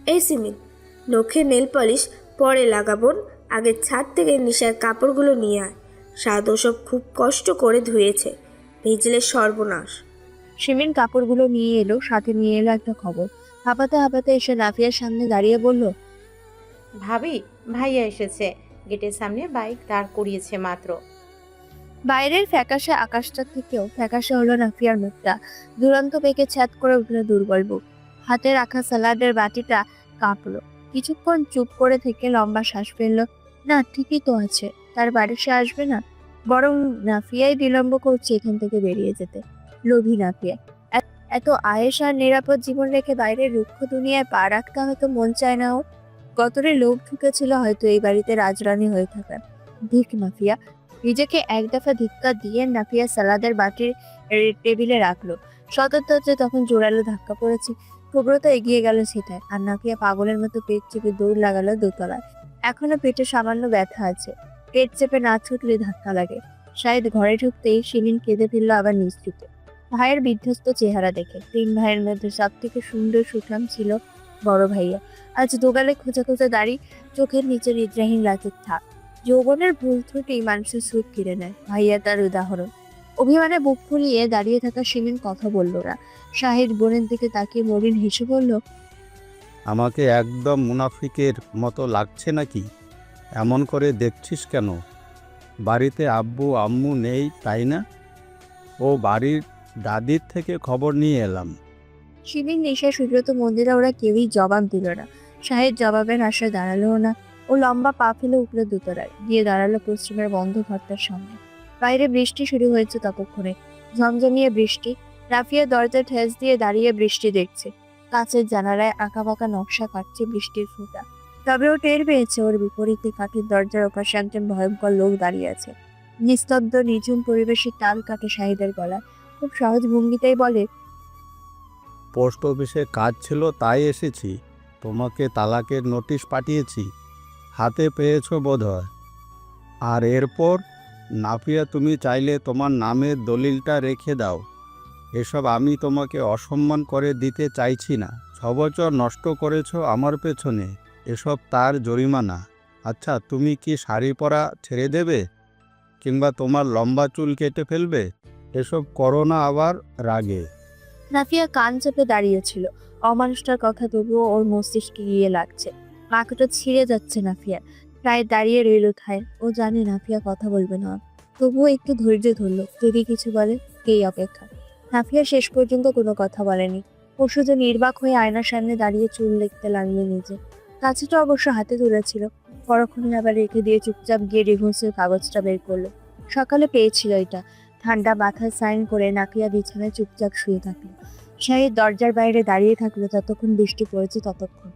এই সিমিন, নখে nail polish পরে লাগাবোন, আগে ছাদ থেকে নিশার কাপড়গুলো নিয়ে আয়। স্বাদ ওসব খুব কষ্ট করে ধুয়েছে, ভিজলে সর্বনাশ। শিমিন কাপড়গুলো নিয়ে এলো, সাথে নিয়ে এলো একটা খবর। হাঁপাতে হাঁপাতে এসে নাফিয়ার সামনে দাঁড়িয়ে বলল, ভাবি, ভাইয়া এসেছে। গেটের সামনে বাইক দাঁড় করিয়েছে মাত্র। বাইরের ফ্যাকাশে আকাশটা থেকেও ফ্যাকাশে হলো নাফিয়ার মুখটা। দুরন্ত বেগে ছ্যাদ করে উঠলো দুর্বল বুক। হাতে রাখা সালাডের বাটিটা কাঁপলো। কিছুক্ষণ চুপ করে থেকে লম্বা শ্বাস ফেললো। না, ঠিকই তো আছে, তার বাড়ি সে আসবে না, বরং নাফিয়াই বিলম্ব করছে এখান থেকে বেরিয়ে যেতে। লোভী নাফিয়া। এত আয়েশ আর নিরাপদ জীবন রেখে বাইরের রুক্ষ দুনিয়ায় পা রাখতে হয়তো মন চায় না ওর। গতরে লোভ ঢুকেছিল হয়তো এই বাড়িতে রাজরানী হয়ে থাকার। ধিক নাফিয়া। নিজেকে এক দফা ধিক্কার দিয়ে নাফিয়া সালাদের বাটির টেবিলে রাখলো। সতর্কতে তখন জোরালো ধাক্কা পড়েছে। প্রব্রত এগিয়ে গেল সেটায়, আর নাফিয়া পাগলের মতো পেট চেপে দৌড় লাগালো দোতলায়। এখনো পেটে সামান্য ব্যথা আছে, পেট চেপে না ছুটলে ধাক্কা লাগে। শায়দ ঘরে ঢুকতেই শিরিন কেঁদে ফেললো আবার নিশ্চিতে। ভাইয়ের বিধ্বস্ত চেহারা দেখে। 3 ভাইয়ের মধ্যে সব থেকে সুন্দর সুঠাম ছিল বড় ভাইয়া। আজ দোগালে খোঁজা খোঁজা দাড়ি, চোখের নিচের ইদ্রাহীন লাচের থাক। যৌবনের ভুল ত্রুটি মানুষের সুখ কিনে নেয়, ভাইয়া তার উদাহরণ। অভিমানে বুক ফুলিয়ে দাঁড়িয়ে থাকা শিমিন কথা বলল না। শাহিদ বোনের দিকে তাকিয়ে মলিন হেসে বলল, আমাকে একদম মুনাফিকের মতো লাগছে নাকি? এমন করে দেখছিস কেন? বাড়িতে আব্বু আম্মু নেই তাই না? ও বাড়ির দাদির থেকে খবর নিয়ে এলাম। শিমিন, নিশা, সুব্রত, মন্দিরা ওরা কেউই জবাব দিল না। শাহিদ জবাবের আশায় দাঁড়ালো না। ও লম্বা পা ফেলে উঠলো দোতলায়, গিয়ে দাঁড়ালো পশ্চিমের বন্ধ ঘরটার সামনে। বাইরে বৃষ্টি শুরু হয়েছে ততক্ষণে, ঝমঝমিয়ে বৃষ্টি। রাফিয়া দরজা ঠেস দিয়ে দাঁড়িয়ে বৃষ্টি দেখছে। কাঁচের জানালায় আঁকাবাঁকা নকশা কাটছে বৃষ্টির ফোঁটা। তবে ও টের পেয়েছে ওর বিপরীতে কাঠের দরজার ওপাশে একজন ভয়ঙ্কর লোক দাঁড়িয়ে আছে। নিস্তব্ধ নিঝুম পরিবেশে তাল কাটে শাহিদের গলা। খুব সহজ ভঙ্গিতেই বলে, পোস্ট অফিসে কাজ ছিল তাই এসেছি। তোমাকে তালাকের নোটিশ পাঠিয়েছি, হাতে পেয়েছো বোধহয়। আর এরপর নাফিয়া, তুমি চাইলে তোমার নামের দলিলটা রেখে দাও। এসব আমি তোমাকে অসম্মান করে দিতে চাইছি না। 6 বছর নষ্ট করেছো আমার পেছনে, এসব তার জরিমানা। আচ্ছা, তুমি কি শাড়ি পরা ছেড়ে দেবে, কিংবা তোমার লম্বা চুল কেটে ফেলবে? এসব করো না আবার রাগে। নাফিয়া কান চেপে দাঁড়িয়েছিল। অমানুষটার কথা তবুও ওর মস্তিষ্কে গিয়ে লাগছে। মাথাটা ছিঁড়ে যাচ্ছে নাফিয়া। প্রায় দাঁড়িয়ে রইল ঠায়। ও জানে নাফিয়া কথা বলবে না, তবুও একটু ধৈর্য ধরলো, যদি কিছু বলে। এই অপেক্ষা। নাফিয়া শেষ পর্যন্ত কোনো কথা বলেনি। ও শুধু নির্বাক হয়ে আয়নার সামনে দাঁড়িয়ে চুল দেখতে লাগলো নিজে। কাছেটা অবশ্য হাতে তুলেছিল, পরক্ষণে আবার রেখে দিয়ে চুপচাপ গিয়ে ডিভোর্সের কাগজটা বের করলো। সকালে পেয়েছিল এটা। ঠান্ডা মাথায় সাইন করে নাফিয়া বিছানায় চুপচাপ শুয়ে থাকলো। শাহিদ দরজার বাইরে দাঁড়িয়ে থাকলো যতক্ষণ বৃষ্টি পড়েছে ততক্ষণ।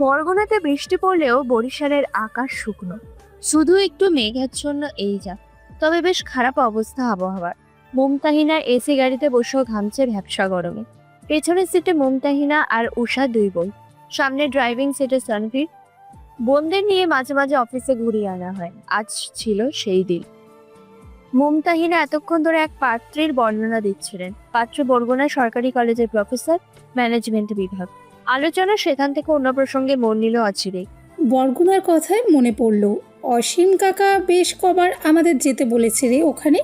বরগুনাতে বৃষ্টি পড়লেও বরিশালের আকাশ শুকনো, শুধু একটু মেঘাচ্ছন্ন এই যা। তবে বেশ খারাপ অবস্থা আবহাওয়ার। মুমতাহিনা এসি গাড়িতে বসেও ঘামছে ভ্যাপসা গরমে। পেছনের সিটে মুমতাহিনা আর উষা 2 বোন, সামনে ড্রাইভিং সিটে সানভীর। বোনদের নিয়ে মাঝে মাঝে অফিসে ঘুরিয়ে আনা হয়। আজ ছিল সেই দিন। মুমতাহিনা এতক্ষণ ধরে এক পাত্রীর বর্ণনা দিচ্ছিলেন। পাত্র বরগুনা সরকারি কলেজের প্রফেসর, ম্যানেজমেন্ট বিভাগ। আলোচনা সেখান থেকে অন্য প্রসঙ্গে মন নিল অচিরেই। বরগুনার কথায় মনে পড়ল, অসীম কাকা বেশ কবার আমাদের যেতে বলেছে রে ওখানে।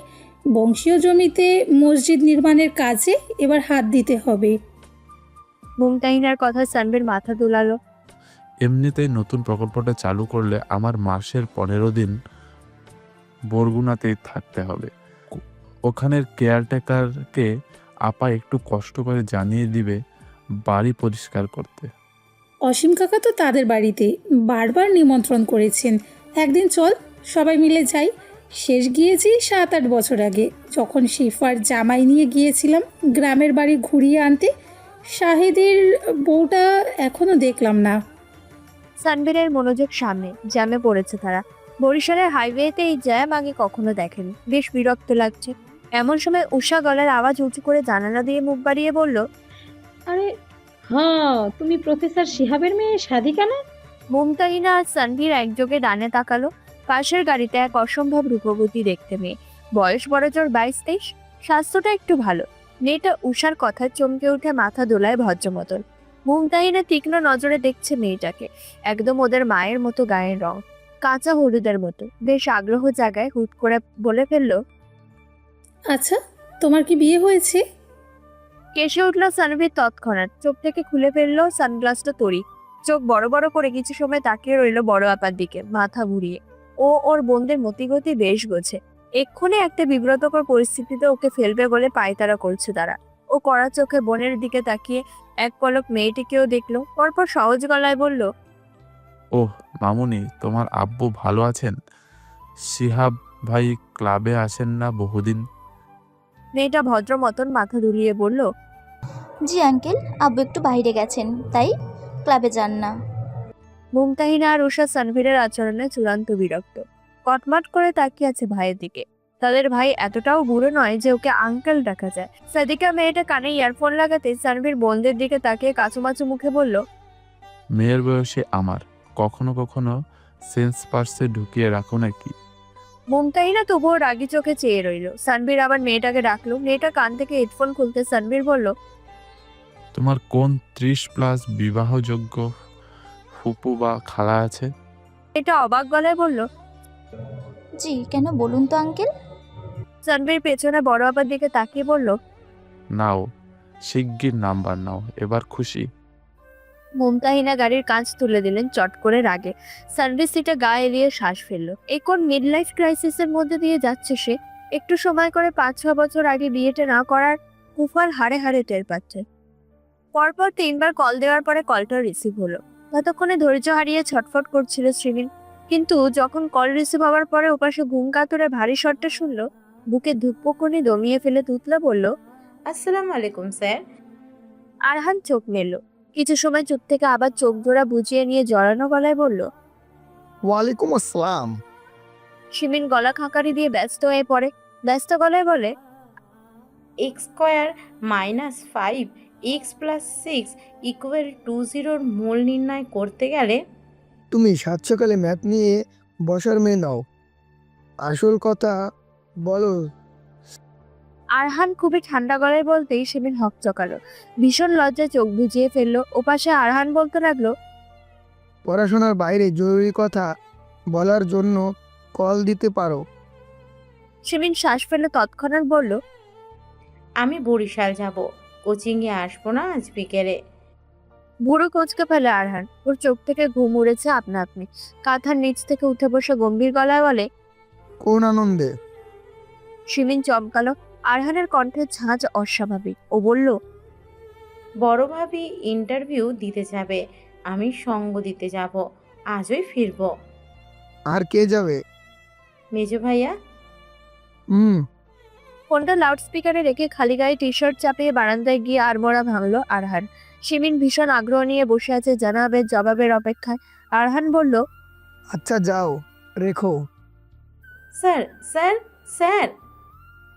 বংশীয় জমিতে মসজিদ নির্মাণের কাজে এবার হাত দিতে হবে। মুমতাহিনার কথা সানভীর মাথা দোলালো। এমনিতেই নতুন প্রকল্পটা চালু করলে আমার মাসের 15 দিন বরগুনাতেই থাকতে হবে। ওখানের কেয়ারটেকারকে আপা একটু কষ্ট করে জানিয়ে দিবে বাড়ি পরিষ্কার করতে। অসীম কাকা তো তাদের বাড়িতে বারবার নিমন্ত্রণ করেছেন। একদিন চল, সবাই মিলে যাই। শেষ গিয়েছি 7-8 বছর আগে, যখন শিফার জামাই নিয়ে গিয়েছিলাম গ্রামের বাড়ি ঘুরিয়ে আনতে। শাহিদের বউটা এখনো দেখলাম না। সানভীরের মনোযোগ সামনে, জ্যামে পড়েছে তারা। বরিশালের হাইওয়েতে এই জ্যাম আগে কখনো দেখেনি। বেশ বিরক্ত লাগছে। এমন সময় উষা গলার আওয়াজ উঁচু করে জানালা দিয়ে মুখ বাড়িয়ে বলল, আরে হ্যাঁ, তুমি প্রফেসর শিহাবের মেয়ে সাদিকা না? মুমতাহিনা আর সানভীর একযোগে ডানে তাকালো। পাশের গাড়িতে এক অসম্ভব রূপবতী দেখতে মেয়ে, বয়স বড়জোর 22-23। স্বাস্থ্যটা একটু ভালো। মেয়েটা উষার কথায় চমকে উঠে মাথা দোলায় ভদ্র মতন। মুমতাহিনা তীক্ষ্ণ নজরে দেখছে মেয়েটাকে, একদম ওদের মায়ের মতো গায়ের রং, কাঁচা হলুদের মতো। বেশ আগ্রহ জাগায়, হুট করে বলে ফেললো, আচ্ছা, তোমার কি বিয়ে হয়েছে? কেসে উঠলো সানভীর তৎক্ষণাৎ, চোখ থেকে খুলে ফেললো সানগ্লাসটা তড়ি। চোখ বড় বড় করে কিছু সময় তাকিয়ে রইলো বড় আপার দিকে, মাথা ঘুরিয়ে। ও ওর বোনদের মতিগতি বেশ গোছে। এক্ষুনি একটা বিব্রতকর পরিস্থিতিতে ওকে ফেলবে বলে পায়তারা করছে তারা। ও কড়া চোখে বোনের দিকে তাকিয়ে এক পলক মেয়েটিকেও দেখলো, পরপর সহজ গলায় বলল, ওহ মামুনি, তোমার আব্বু ভালো আছেন? শিহাব ভাই ক্লাবে আসেন না বহুদিন। মেয়েটা ভদ্র মতন মাথা দুলিয়ে বলল, জি আঙ্কেল, আব্বু একটু বাইরে গেছেন, তাই ক্লাবে যান না। মুমতাহিনা আর উষা সানভীরের আচরণে চূড়ান্ত বিরক্ত। কটমাট করে তাকিয়ে আছে ভাইয়ের দিকে। তাদের ভাই এতটাও বুড়ো নয় যে ওকে আঙ্কেল ডাকা যায়। সাদিকা মেয়েটা কানে ইয়ারফোন লাগাতে সানভীর বোনদের দিকে তাকিয়ে কাচুমাচু মুখে বলল, মেয়ের বয়সে আমার, কখনো কখনো সেন্স পার্সে ঢুকিয়ে রাখো নাকি? মুমতাহিনা তবুও রাগি চোখে চেয়ে রইল। সানভীর আবার মেয়েটাকে ডাকলো। মেয়েটা কান থেকে হেডফোন খুলতে সানভীর বলল, তোমার কোন 30+ বিবাহযোগ্য ফুপু বা খালা আছে? এটা অবাক গলায় বলল। জি, কেন বলুন তো আঙ্কেল? সানভীর পেছনে বড় আপার দিকে তাকিয়ে বলল, নাও, শিগগির নাম্বার নাও, এবার খুশি? মুমতাহিনা গাড়ির কাঁচ তুলে দিলেন চট করে রাগে। সানভীর সিটে গা এলিয়ে শ্বাস ফেললো। এই কোন মিড লাইফ ক্রাইসিসের মধ্যে দিয়ে যাচ্ছে সে? একটু সময় করে 5-6 বছর আগে বিয়েটা না করার কুফল হাড়ে হাড়ে টের পাচ্ছে। পরপর 3বার কল দেওয়ার পরে কলটা রিসিভ হলো। ততক্ষণে ধৈর্য হারিয়ে ছটফট করছিল শ্রীমিন। কিন্তু যখন কল রিসিভ হওয়ার পরে ওপাশে ঘুম কাতুরে ভারী শটটা শুনলো, বুকে ধুকপুকুনি দমিয়ে ফেলে তুতলা বলল, আসসালামু আলাইকুম স্যার। আরহান চোখ মেলল। কিছু সময় চুপ থেকে আবার চোখ জোড়া বুঝিয়ে নিয়ে জড়ানো গলায় বলল। ওয়ালাইকুম আসসালাম। শিমিন গলা খাঁকারি দিয়ে ব্যস্ত হয়ে পড়ে। ব্যস্ত গলায় বলে, x² - 5 x + 6 = 20 মূল নির্ণয় করতে গেলে তুমি সাত সকালে ম্যাথ নিয়ে বসার মেয়ে নাও, আসল কথা বলো। আরহান খুবই ঠান্ডা গলায় বলতেই শিমিন হকচকালো। ভীষণ লজ্জায় চোখ বুজিয়ে ফেললো। ওপাশে আরহান বলতে লাগলো, পড়াশোনার বাইরে জরুরি কথা বলার জন্য কল দিতে পারো। শিমিন শ্বাস ফেলে তৎক্ষণাৎ বলল, আমি বরিশাল যাব, কোচিংয়ে আসবো না আজ বিকেলে। বুড়ো কোচকে ফেলে আরহান। ওর চোখ থেকে ঘুম উড়েছে আপনা আপনি। কাঁথার নিচ থেকে উঠে বসে গম্ভীর গলায় বলে, কোন আনন্দে? শিমিন চমকালো। আরহানের কণ্ঠের ঝাঁজ অস্বাভাবিক। ও বলল, বড় ভাবি ইন্টারভিউ দিতে যাবে, আমি সঙ্গ দিতে যাব, আজই ফিরবো। আর কে যাবে? মেজো ভাইয়া। হুম। ফোনটা লাউড স্পিকারে রেখে খালি গায়ে টি শার্ট চাপিয়ে বারান্দায় গিয়ে আড়মোড়া ভাঙলো আরহান। শিমিন ভীষণ আগ্রহ নিয়ে বসে আছে জানাবের জবাবের অপেক্ষায়। আরহান বলল, আচ্ছা যাও, রেখো। Sir sir sir.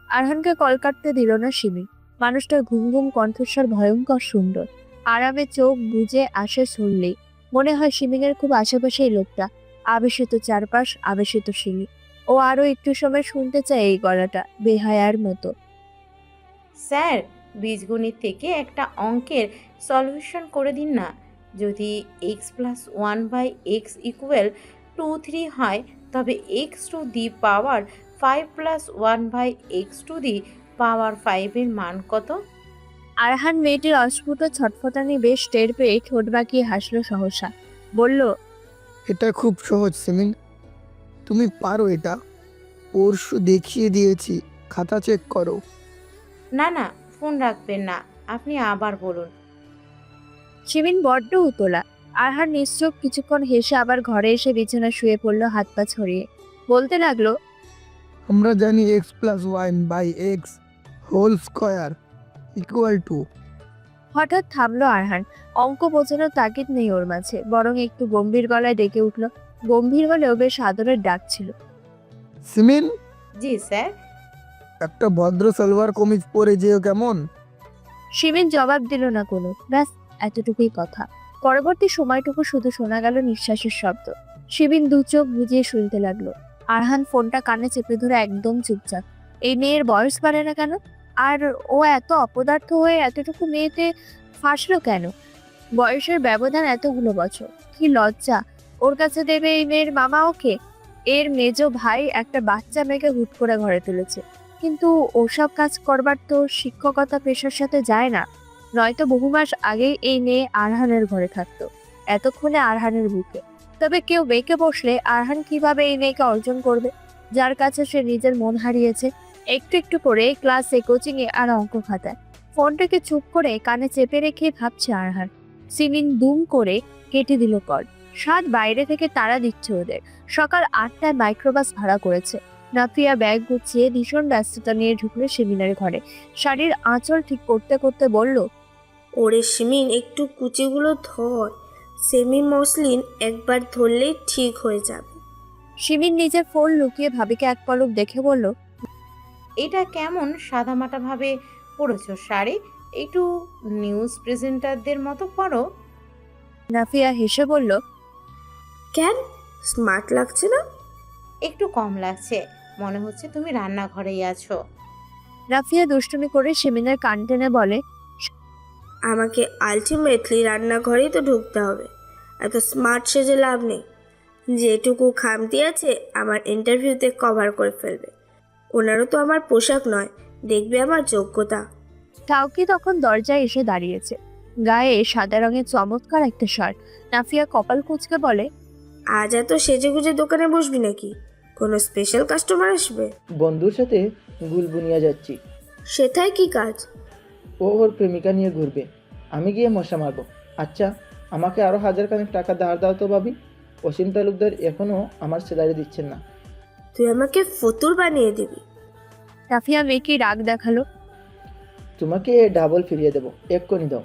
আরহানকে কল কাটতে দিল না শিমিন। মানুষটার ঘুম ঘুম কণ্ঠস্বর ভয়ঙ্কর সুন্দর। আরামে চোখ বুজে আসে শুনলেই মনে হয় শিমিনের খুব আশেপাশেই লোকটা। আবেশিত চারপাশ, আবেশিত শিমি। ও আরো একটু সময় শুনতে চায় এই গলাটা, বেহায়ার মতো। স্যার, বীজগণিত থেকে একটা অঙ্কের সলিউশন করে দিন না। যদি x + 1/x = 2-3 হয়, তবে x⁵ 5 + 1/x⁵ এর মান কত? আরহান মেয়েটির অস্ফুট ছটফটানি বেশ টের পেয়ে ঠোঁট বাঁকিয়ে হাসলো সহসা। বলল, এটা খুব সহজ সিমিন, তুমি পারো এটা। পরশু দেখিয়ে দিয়েছি, খাতা চেক করো। না না, ফোন রাখবেন না, আপনি আবার বলুন। শিমিন বড্ড উতলা। আরহান নিশ্চোখ কিছুক্ষণ হেসে আবার ঘরে এসে বিছানা শুয়ে পড়লো হাত পা ছড়িয়ে। বলতে লাগলো, আমরা জানি x + y/x² = হঠাৎ থামলো আরহান। অঙ্ক বোঝানোর তাগিদ নেই ওর মাঝে, বরং একটু গম্ভীর গলায় ডেকে উঠল। গম্ভীর হলেও বেশ আদরের ডাক ছিল। সিমিন, জি স্যার। একটা ভদ্র সালোয়ার কামিজ পরে যেও কেমন? শিমিন জবাব দিল না কোনো। ব্যাস এতটুকুই কথা। পরবর্তী সময়টুকু শুধু শোনা গেল নিঃশ্বাসের শব্দ। শিমিন দু চোখ বুজিয়ে শুনতে লাগলো। আরহান ফোনটা কানে চেপে ধরে একদম চুপচাপ। এই মেয়ের বয়স বাড়ে না কেন? আর ও এত অপদার্থ হয়ে এতটুকু মেয়েতে ফাঁসলো কেন? বয়সের ব্যবধান এতগুলো বছর, কি লজ্জা। ওর কাছে দেবে এই মেয়ের মামা ওকে? এর মেজো ভাই একটা বাচ্চা মেয়েকে হুট করে ঘরে তুলেছে, কিন্তু ওসব কাজ করবার তো শিক্ষকতা পেশার সাথে যায় না। নয়তো বহু মাস আগেই এই মেয়ে আরহানের ঘরে থাকতো, এতক্ষণে আরহানের বুকে। তবে কেউ বেঁকে বসলে আরহান কিভাবে এই মেয়েকে অর্জন করবে, যার কাছে সে নিজের মন হারিয়েছে? একটু একটু করে ক্লাসে, কোচিংয়ে আর অঙ্ক খাতায়। ফোনটাকে চুপ করে কানে চেপে রেখে ভাবছে আরহান। সিমিন দুম করে কেটে দিল কল। সাত বাইরে থেকে তাড়া দিচ্ছে ওদের। সকাল 8টায় মাইক্রোবাস ভাড়া করেছে। নাফিয়া ব্যাগ গুছিয়ে ভীষণ ব্যস্ততা নিয়ে ঢুকলো সেমিনারের ঘরে। শাড়ির আঁচল ঠিক করতে করতে বলল, ওরে শিমিন, একটু কুচিগুলো ধর। সেমি মসলিন একবার ধরলেই ঠিক হয়ে যাবে। শিমিন নিজের ফোন লুকিয়ে ভাবিকে এক পলক দেখে বলল, এটা কেমন সাদামাটা ভাবে পড়েছ শাড়ি? একটু নিউজ প্রেজেন্টারদের মতো পড়ো। নাফিয়া হেসে বলল, কেন, স্মার্ট লাগছে না? একটু কম লাগছে, মনে হচ্ছে তুমি রান্নাঘরেই আছো। নাফিয়া দুষ্টুমি করে শিমিনের কান টেনে বলে, আমাকে আলটিমেটলি রান্নাঘরেই তো ঢুকতে হবে, এত স্মার্ট সেজে লাভ নেই। যেটুকু খামতি আছে আমার ইন্টারভিউতে কভার করে ফেলবে। ওনারও তো আমার পোশাক নয়, দেখবে আমার যোগ্যতা। টাউকি তখন দরজায় এসে দাঁড়িয়েছে, গায়ে সাদা রঙের চমৎকার একটা শার্ট। নাফিয়া কপাল কুঁচকে বলে, আজ এত সেজেগুজে দোকানে বসবি নাকি? কোনো স্পেশাল কাস্টমার আসবে? বন্ধুর সাথে গুলবুনিয়া যাচ্ছি। সেটাই কি কাজ? ও ওর প্রেমিকা নিয়ে ঘুরবে, আমি গিয়ে মশা মারবো। আচ্ছা, আমাকে আরও 1000 খানেক টাকা ধার দাও তো ভাবি। অসীম তালুকদার এখনও আমার স্যালারি দিচ্ছেন না। তুই আমাকে ফতুর বানিয়ে দিবি? নাফিয়া মেয়েকে রাগ দেখালো। তোমাকে ডাবল ফিরিয়ে দেবো, এক্ষুনি দাও।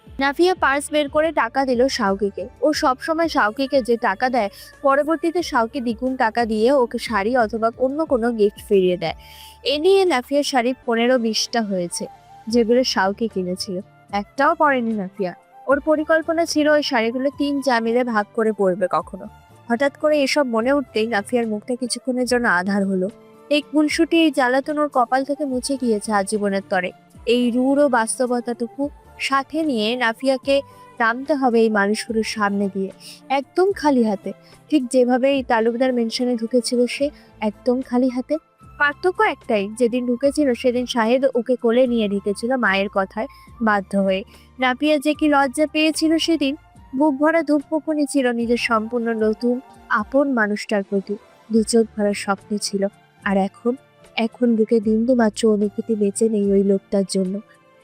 নাফিয়া পার্স বের করে টাকা দিল শাওকিকে। ও সবসময় শাওকিকে যে টাকা দেয়, পরবর্তীতে শাওকি দ্বিগুণ টাকা দিয়ে ওকে শাড়ি অথবা অন্য কোনো গিফট ফিরিয়ে দেয়। এ নিয়ে নাফিয়ার শাড়ি 15-20টা হয়েছে, যেগুলো শাওকি কিনেছিল। একটাও পরেনি নাফিয়া। ওর পরিকল্পনা ছিল ওই শাড়িগুলো 3 যা মিলে ভাগ করে পরবে কখনো। হঠাৎ করে এসব মনে উঠতেই নাফিয়ার মুখটা কিছুক্ষণের জন্য আধার হলো। এই খুনসুটি, এই জ্বালাতন ওর কপাল থেকে মুছে গিয়েছে আজীবনের তরে। এই রূঢ় বাস্তবতাটুকু সাথে নিয়ে নাফিয়াকে নামতে হবে এই মানুষগুলোর সামনে দিয়ে, একদম খালি হাতে। ঠিক যেভাবে এই তালুকদার মেনশনে ঢুকেছিল সে, একদম খালি হাতে। পার্থক্য একটাই, যেদিন ঢুকেছিল সেদিন শাহেদ ওকে কোলে নিয়ে ঢুকেছিল মায়ের কথায় বাধ্য হয়ে। নাফিয়া যে কি লজ্জা পেয়েছিল সেদিন। বুক ভরা ধূপপুকুনি ছিল নিজের সম্পূর্ণ নতুন আপন মানুষটার প্রতি। 2 চোখ ভরা স্বপ্ন ছিল। আর এখন বুকে বিন্দু মাত্র অনুভূতি বেঁচে নেই ওই লোকটার জন্য।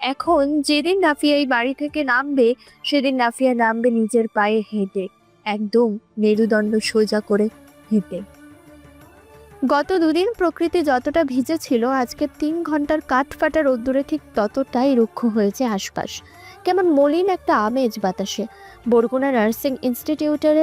এখন যেদিন নাফিয়া এই বাড়ি থেকে নামবে, সেদিন নাফিয়া নামবে নিজের পায়ে হেঁটে, একদম মেরুদণ্ড সোজা করে হেঁটে। গত 2 দিন প্রকৃতি যতটা ভিজে ছিল, আজকে 3 ঘন্টার কাঠফাটা রোদ্দুরে ঠিক ততটাই রুক্ষ হয়েছে আশপাশ। কেমন মলিন একটা আমেজ বাতাসে। বরগুনা নার্সিং ইনস্টিটিউটের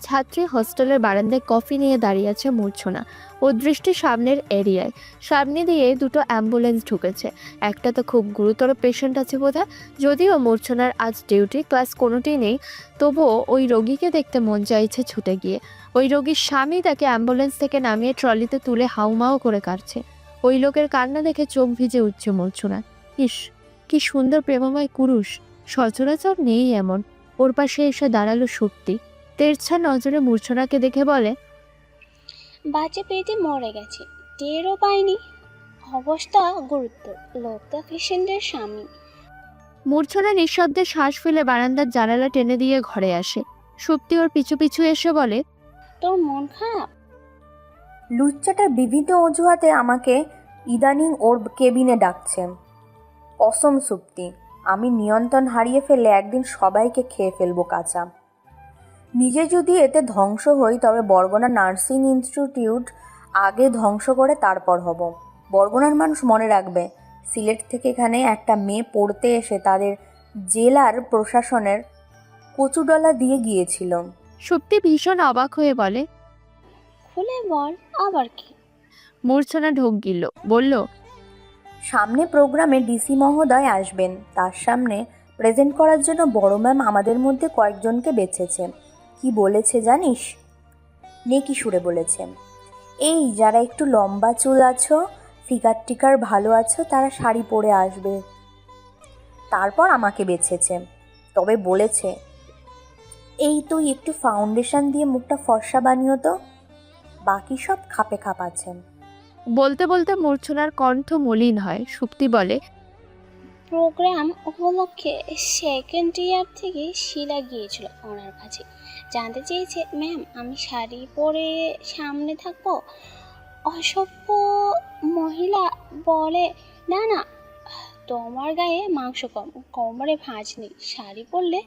ছাত্রী হোস্টেলের বারান্দায় কফি নিয়ে দাঁড়িয়ে আছে মূর্ছনা। ওর দৃষ্টি সামনের এরিয়ায়। সামনে দিয়ে 2টো অ্যাম্বুলেন্স ঢুকেছে। একটা তো খুব গুরুতর পেশেন্ট আছে বোধহয়। যদিও মূর্ছনার আজ ডিউটি, ক্লাস কোনোটি নেই, তবুও ওই রোগীকে দেখতে মন চাইছে ছুটে গিয়ে। ওই রোগীর স্বামী তাকে অ্যাম্বুলেন্স থেকে নামিয়ে ট্রলিতে তুলে হাউমাউ করে কাটছে। ওই লোকের কান্না দেখে চোখ ভিজে উঠছে মূর্ছনার। ইস, কি সুন্দর প্রেমময় কুরুষ, সচরাচর নেই এমন। ওর পাশে এসে দাঁড়ালো সত্যি। তেরছা নজরে মূর্ছনাকে দেখে বলে, বাচ্চা পেটে মরে গেছে, টেরও পাইনি। অবস্থা গুরুতর, লোকটা পেশেন্টের স্বামী। মূর্ছনা নিঃশব্দে শ্বাস ফেলে বারান্দার জানালা টেনে দিয়ে ঘরে আসে। সুপ্তি ওর পিছু পিছু এসে বলে, তোর মন খারাপ? লুচ্চাটা বিভিন্ন অজুহাতে আমাকে ইদানিং ওর কেবিনে ডাকছে। অসম সুপ্তি, আমি নিয়ন্ত্রণ হারিয়ে ফেললে একদিন সবাইকে খেয়ে ফেলবো কাঁচা। নিজে যদি এতে ধ্বংস হই, তবে বরগুনা নার্সিং ইনস্টিটিউট আগে ধ্বংস করে তারপর হব। বরগুনার মানুষ মনে রাখবে, সিলেট থেকে এখানে একটা মেয়ে পড়তে এসে তাদের জেলার প্রশাসনের কচুডলা দিয়ে গিয়েছিল। সুপ্তি ভীষণ অবাক হয়ে বলে, খুলে বল, আবার কি? মূর্ছনা ঢোক গিলল, বলল, সামনে প্রোগ্রামে ডিসি মহোদয় আসবেন, তার সামনে প্রেজেন্ট করার জন্য বড় ম্যাম আমাদের মধ্যে কয়েকজনকে বেছেছে। কি বলেছে জানিস? নেকি সুরে বলেছে, এই যারা একটু লম্বা চুল আছো, ফিগার টিকার ভালো আছো, তারা শাড়ি পরে আসবে। তারপর আমাকে বেছেছে। তবে বলেছে, এই তুই একটু ফাউন্ডেশন দিয়ে মুখটা ফর্সা বানিও তো। বাকি সব খাপে খাপ আছেন। বলতে বলতে মূর্ছনার কণ্ঠ মলিন হয়। সুপ্তি বলে, প্রোগ্রাম উপলক্ষে সেকেন্ড ইয়ার থেকে শিলা গিয়েছিল ওনার কাছে, জানতে চেয়েছে ম্যাম আমি শাড়ি পরে সামনে থাকবো। অসভ্য মহিলা বলে, না না তোমার গায়ে মাংস কম, কোমরে ভাঁজ নেই, শাড়ি পরলে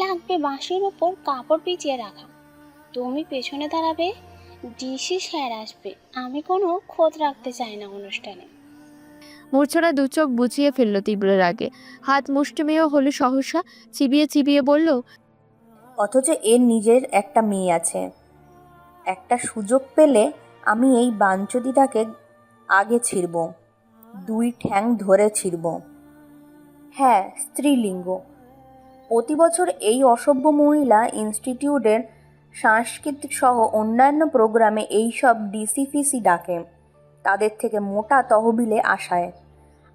লাগবে বাঁশের ওপর কাপড় পিছিয়ে রাখা। তুমি পেছনে দাঁড়াবে, ডিসি স্যার আসবে, আমি কোনো খোঁজ রাখতে চাই না অনুষ্ঠানে। মূর্ছনা দু চোখ বুঝিয়ে ফেলল তীব্র রাগে, হাত মুষ্টিমেয় হলো সহসা, চিবিয়ে চিবিয়ে বলল, অথচ এর নিজের একটা মেয়ে আছে। একটা সুযোগ পেলে আমি এই বাঞ্চদিটাকে আগে ছিঁড়ব, 2 ঠ্যাং ধরে ছিঁড়ব। হ্যাঁ, স্ত্রীলিঙ্গ। প্রতি বছর এই অসভ্য মহিলা ইনস্টিটিউটের সাংস্কৃতিক সহ অন্যান্য প্রোগ্রামে এইসব ডিসিফিসি ডাকে, তাদের থেকে মোটা তহবিলে আসায়,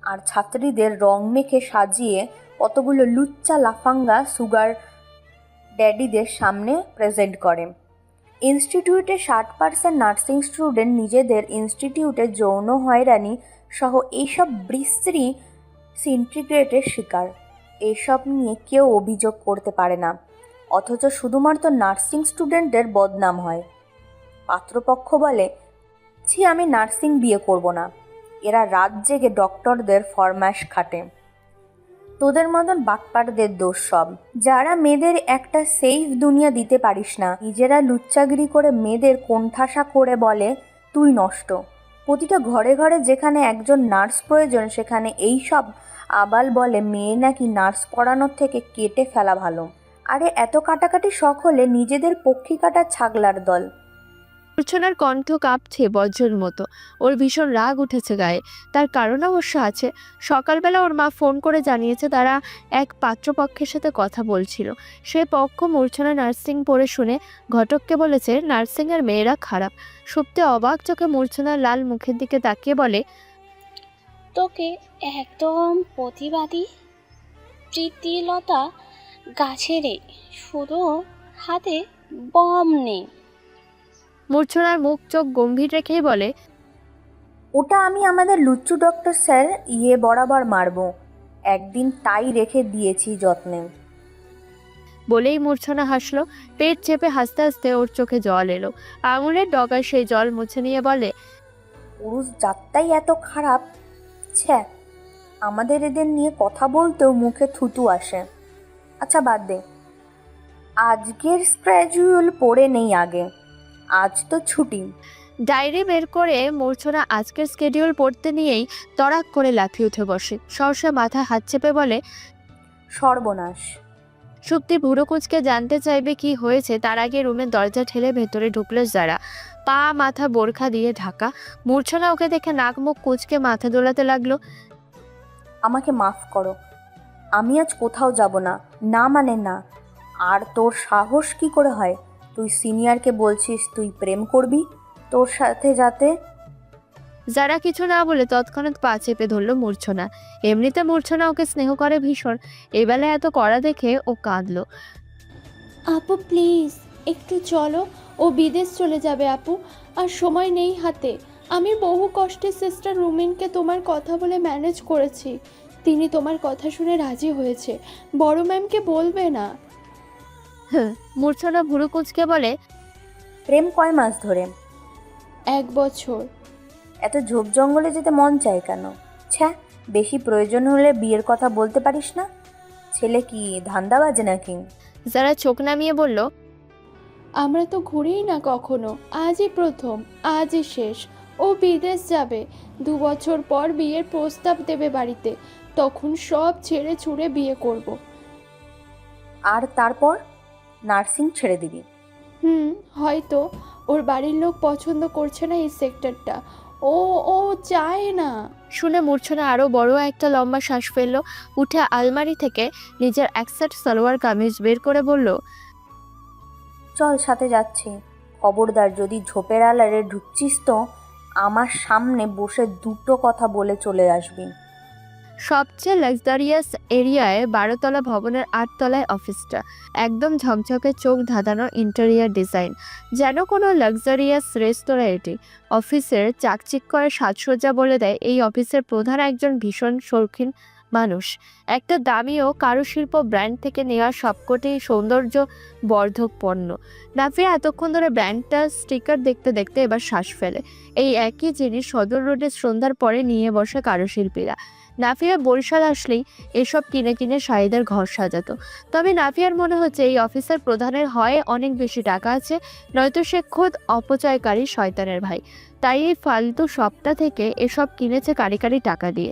আর ছাত্রীদের রং মেখে সাজিয়ে কতগুলো লুচ্চা লাফাঙ্গা সুগার ড্যাডিদের সামনে প্রেজেন্ট করে। ইনস্টিটিউটে 60% নার্সিং স্টুডেন্ট নিজেদের ইনস্টিটিউটে যৌন হয়রানি সহ এইসব বিশ্রী সিন্ডিকেটের শিকার। এসব নিয়ে কেউ অভিযোগ করতে পারে না, অথচ শুধুমাত্র নার্সিং স্টুডেন্টদের বদনাম হয়। পাত্রপক্ষ বলে, ছি আমি নার্সিং বিয়ে করব না। এরা রাত জেগে ডক্টরদের ফরমাশ খাটে। তোদের মতন বাটপারদের দোষ সব, যারা মেয়েদের একটা সেফ দুনিয়া দিতে পারিস না, নিজেরা লুচ্চাগিরি করে মেয়েদের কোণঠাসা করে বলে তুই নষ্ট। প্রতিটা ঘরে ঘরে যেখানে একজন নার্স প্রয়োজন, সেখানে এই সব আবাল বলে মেয়ে নাকি নার্স পড়ানোর থেকে কেটে ফেলা ভালো। আরে এত কাটাকাটি শখ হলে নিজেদের পক্ষী কাটার ছাগলার দল। মূর্ছনার কণ্ঠ কাঁপছে বজ্রের মতো। ওর ভীষণ রাগ উঠেছে গায়ে। তার কারণ অবশ্য আছে। সকালবেলা ওর মা ফোন করে জানিয়েছে তারা এক পাত্রপক্ষের সাথে কথা বলছিল। সে পক্ষ মূর্ছনা নার্সিং পড়ে শুনে ঘটককে বলেছে নার্সিংয়ের মেয়েরা খারাপ। সুপ্তে অবাক চোখে মূর্ছনার লাল মুখের দিকে তাকিয়ে বলে, তোকে একদম প্রতিবাদী প্রীতিলতা গাছেরে, শুধু হাতে বম নেই। মূর্ছনার মুখ চোখ গম্ভীর রেখেই বলে, ওটা আমি আমাদের লুচ্চু ডক্টর স্যার বরাবর মারব, একদিন তাই রেখে দিয়েছি যত্নে। বলেই মূর্ছনা হাসলো। পেট চেপে হাসতে হাসতে ওর চোখে জল এলো। আঙুলের ডগায় সেই জল মুছে নিয়ে বলে, পুরুষ জাতটাই এত খারাপ। ছ্যা, আমাদের এদের নিয়ে কথা বলতেও মুখে থুতু আসে। আচ্ছা বাদ দে, আজকের স্ক্যাজুয়াল পড়ে নেই আগে, আজ তো ছুটি। ডায়েরি বের করে মূর্ছনা আজকের স্কেডিউল পড়তে নিয়েই তড়াক করে লাফিয়ে উঠে বসে। সহসা মাথায় হাত চেপে বলে, সর্বনাশ। সুপ্তি ভুরু কুঁচকে জানতে চাইবে কি হয়েছে, তার আগে রুমের দরজা ঠেলে ভেতরে ঢুকলো যারা, পা মাথা বোরখা দিয়ে ঢাকা। মূর্ছনা ওকে দেখে নাক মুখ কুঁচকে মাথা দোলাতে লাগলো। আমাকে মাফ করো, আমি আজ কোথাও যাব না। না মানে না। আর তোর সাহস কি করে হয়? তুই সিনিয়রকে বলছিস তুই প্রেম করবি তোর সাথে? যাতে যারা কিছু না বলে তৎক্ষণাৎ পা চেপে ধরলো মূর্ছনা। এমনিতে মূর্ছনা ওকে স্নেহ করে ভীষণ, এবেলা এত কড়া দেখে ও কাঁদলো। আপু প্লিজ একটু চলো, ও বিদেশ চলে যাবে আপু, আর সময় নেই হাতে। আমি বহু কষ্টে সিস্টার রুমিনকে তোমার কথা বলে ম্যানেজ করেছি, তিনি তোমার কথা শুনে রাজি হয়েছে। বড় ম্যামকে বলবে না। মূর্ছনা ভুরু কুঁচকে বলে, প্রেম কয় মাস ধরে? 1 বছর। এত ঝোপ জঙ্গলে যেতে মন চায় কেন? ছ্যা, বেশি প্রয়োজন হলে বিয়ের কথা বলতে পারিস না? ছেলে কি ধান্দাবাজে নাকি? যারা চোখ নামিয়ে বলল, আমরা তো ঘুরিই না কখনো, আজই প্রথম, আজই শেষ। ও বিদেশ যাবে, 2 বছর পর বিয়ের প্রস্তাব দেবে বাড়িতে, তখন সব ছেড়ে ছুড়ে বিয়ে করব। আর তারপর নার্সিং ছেড়ে দিবি? হয়তো। ওর বাড়ির লোক পছন্দ করছে না এই সেক্টরটা, ও ও চায় না। শুনে মূর্ছনা আরো বড় একটা লম্বা শ্বাস ফেললো। উঠে আলমারি থেকে নিজের একসেট সালোয়ার কামিজ বের করে বলল, চল সাথে যাচ্ছি। খবরদার যদি ঝোপের আলারে ঢুকছিস তো আমার সামনে বসে দুটো কথা বলে চলে আসবি। সবচেয়ে লাক্সারিয়াস এরিয়ায় 12তলা ভবনের 8 তলায় অফিসটা। একদম ঝকঝকে চোখ ধাঁধানো ইন্টেরিয়ার ডিজাইন, যেন কোনো লাক্সারিয়াস রেস্তোরাঁ এটি। অফিসের চাকচিক্যের সাজসজ্জা বলে দেয় এই অফিসের প্রধান একজন ভীষণ শৌখিন মানুষ। একটা দামি ও কারুশিল্প ব্র্যান্ড থেকে নেওয়া সবকটি সৌন্দর্য বর্ধক পণ্য। নাফিয়া এতক্ষণ ধরে ব্র্যান্ডটা স্টিকার দেখতে দেখতে এবার শ্বাস ফেলে। এই একই জিনিস সদর রোডে সন্ধ্যার পরে নিয়ে বসে কারুশিল্পীরা। নাফিয়া বরিশাল আসলেই এসব কিনে কিনে শাড়িদের ঘর সাজাতো। তবে নাফিয়ার মনে হচ্ছে এই অফিসার প্রধানের হয় অনেক বেশি টাকা আছে, নয়তো সে খোদ অপচয়কারী শয়তানের ভাই। তাই এই ফালতু সপ্তাহ থেকে এসব কিনেছে কারি কারি টাকা দিয়ে।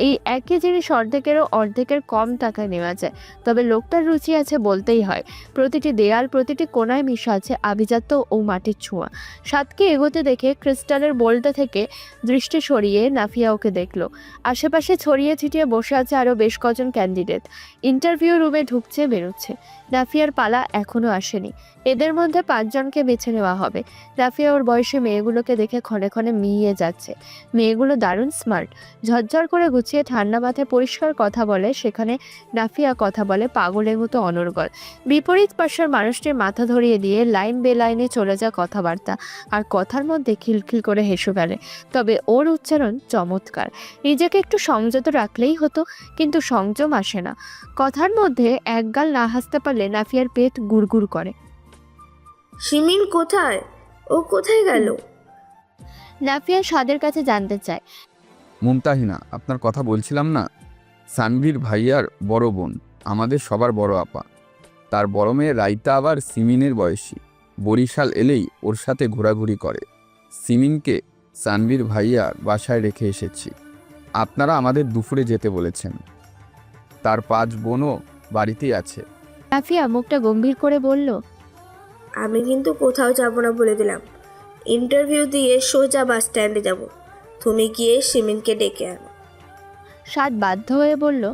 এই একই জিনিস অর্ধেকেরও অর্ধেকের কম টাকায় নেওয়া যায়। তবে লোকটার রুচি আছে বলতেই হয়। প্রতিটি দেয়াল, প্রতিটি কোনায় মিশা আছে আভিজাত্য ও মাটির ছোঁয়া। সাতকে এগোতে দেখে ক্রিস্টালের বোলটা থেকে দৃষ্টি সরিয়ে নাফিয়া ওকে দেখলো। আশেপাশে ছড়িয়ে ছিটিয়ে বসে আছে আরও বেশ কজন ক্যান্ডিডেট। ইন্টারভিউ রুমে ঢুকছে বেরোচ্ছে। নাফিয়ার পালা এখনও আসেনি। এদের মধ্যে 5 জনকে বেছে নেওয়া হবে। নাফিয়া ওর বয়সী মেয়েগুলোকে দেখে ক্ষণে ক্ষণে মিইয়ে যাচ্ছে। মেয়েগুলো দারুণ স্মার্ট, ঝরঝর করে গুছিয়ে ঠান্ডা মাথায় পরিষ্কার কথা বলে। সেখানে নাফিয়া কথা বলে পাগলের মতো অনর্গল। বিপরীত পাশের মানুষটির মাথা ধরিয়ে দিয়ে লাইন বেলাইনে চলে যায় কথাবার্তা, আর কথার মধ্যে খিলখিল করে হেসে ফেলে। তবে ওর উচ্চারণ চমৎকার। নিজেকে একটু সংযত রাখলেই হতো, কিন্তু সংযম আসে না। কথার মধ্যে একগাল না হাসতে পারলে নাফিয়ার পেট গুড়গুড় করে। শিমিন কোথায়? ও কোথায় গেল? নাফিয়া সাদের কাছে জানতে চায়। মুমতাহিনা, আপনার কথা বলছিলাম না, সানভীর ভাইয়ার বড় বোন, আমাদের সবার বড় আপা। তার বড় মেয়ে রাইতা আবার সিমিনের বয়সী। বরিশাল এলেই ওর সাথে ঘোরাঘুরি করে। সিমিনকে সানভীর ভাইয়ার বাসায় রেখে এসেছি। আপনারা আমাদের দুপুরে যেতে বলেছেন। তার 5 বোনও বাড়িতেই আছে। নাফিয়া মুখটা গম্ভীর করে বলল, আমি কিন্তু কোথাও যাব না বলে দিলাম। ইন্টারভিউ দিয়ে সোজা বাস স্ট্যান্ডে যাব। তুমি গিয়ে শিমিনকে ডেকে আনো। সাদ বাধ্য হয়ে বলল,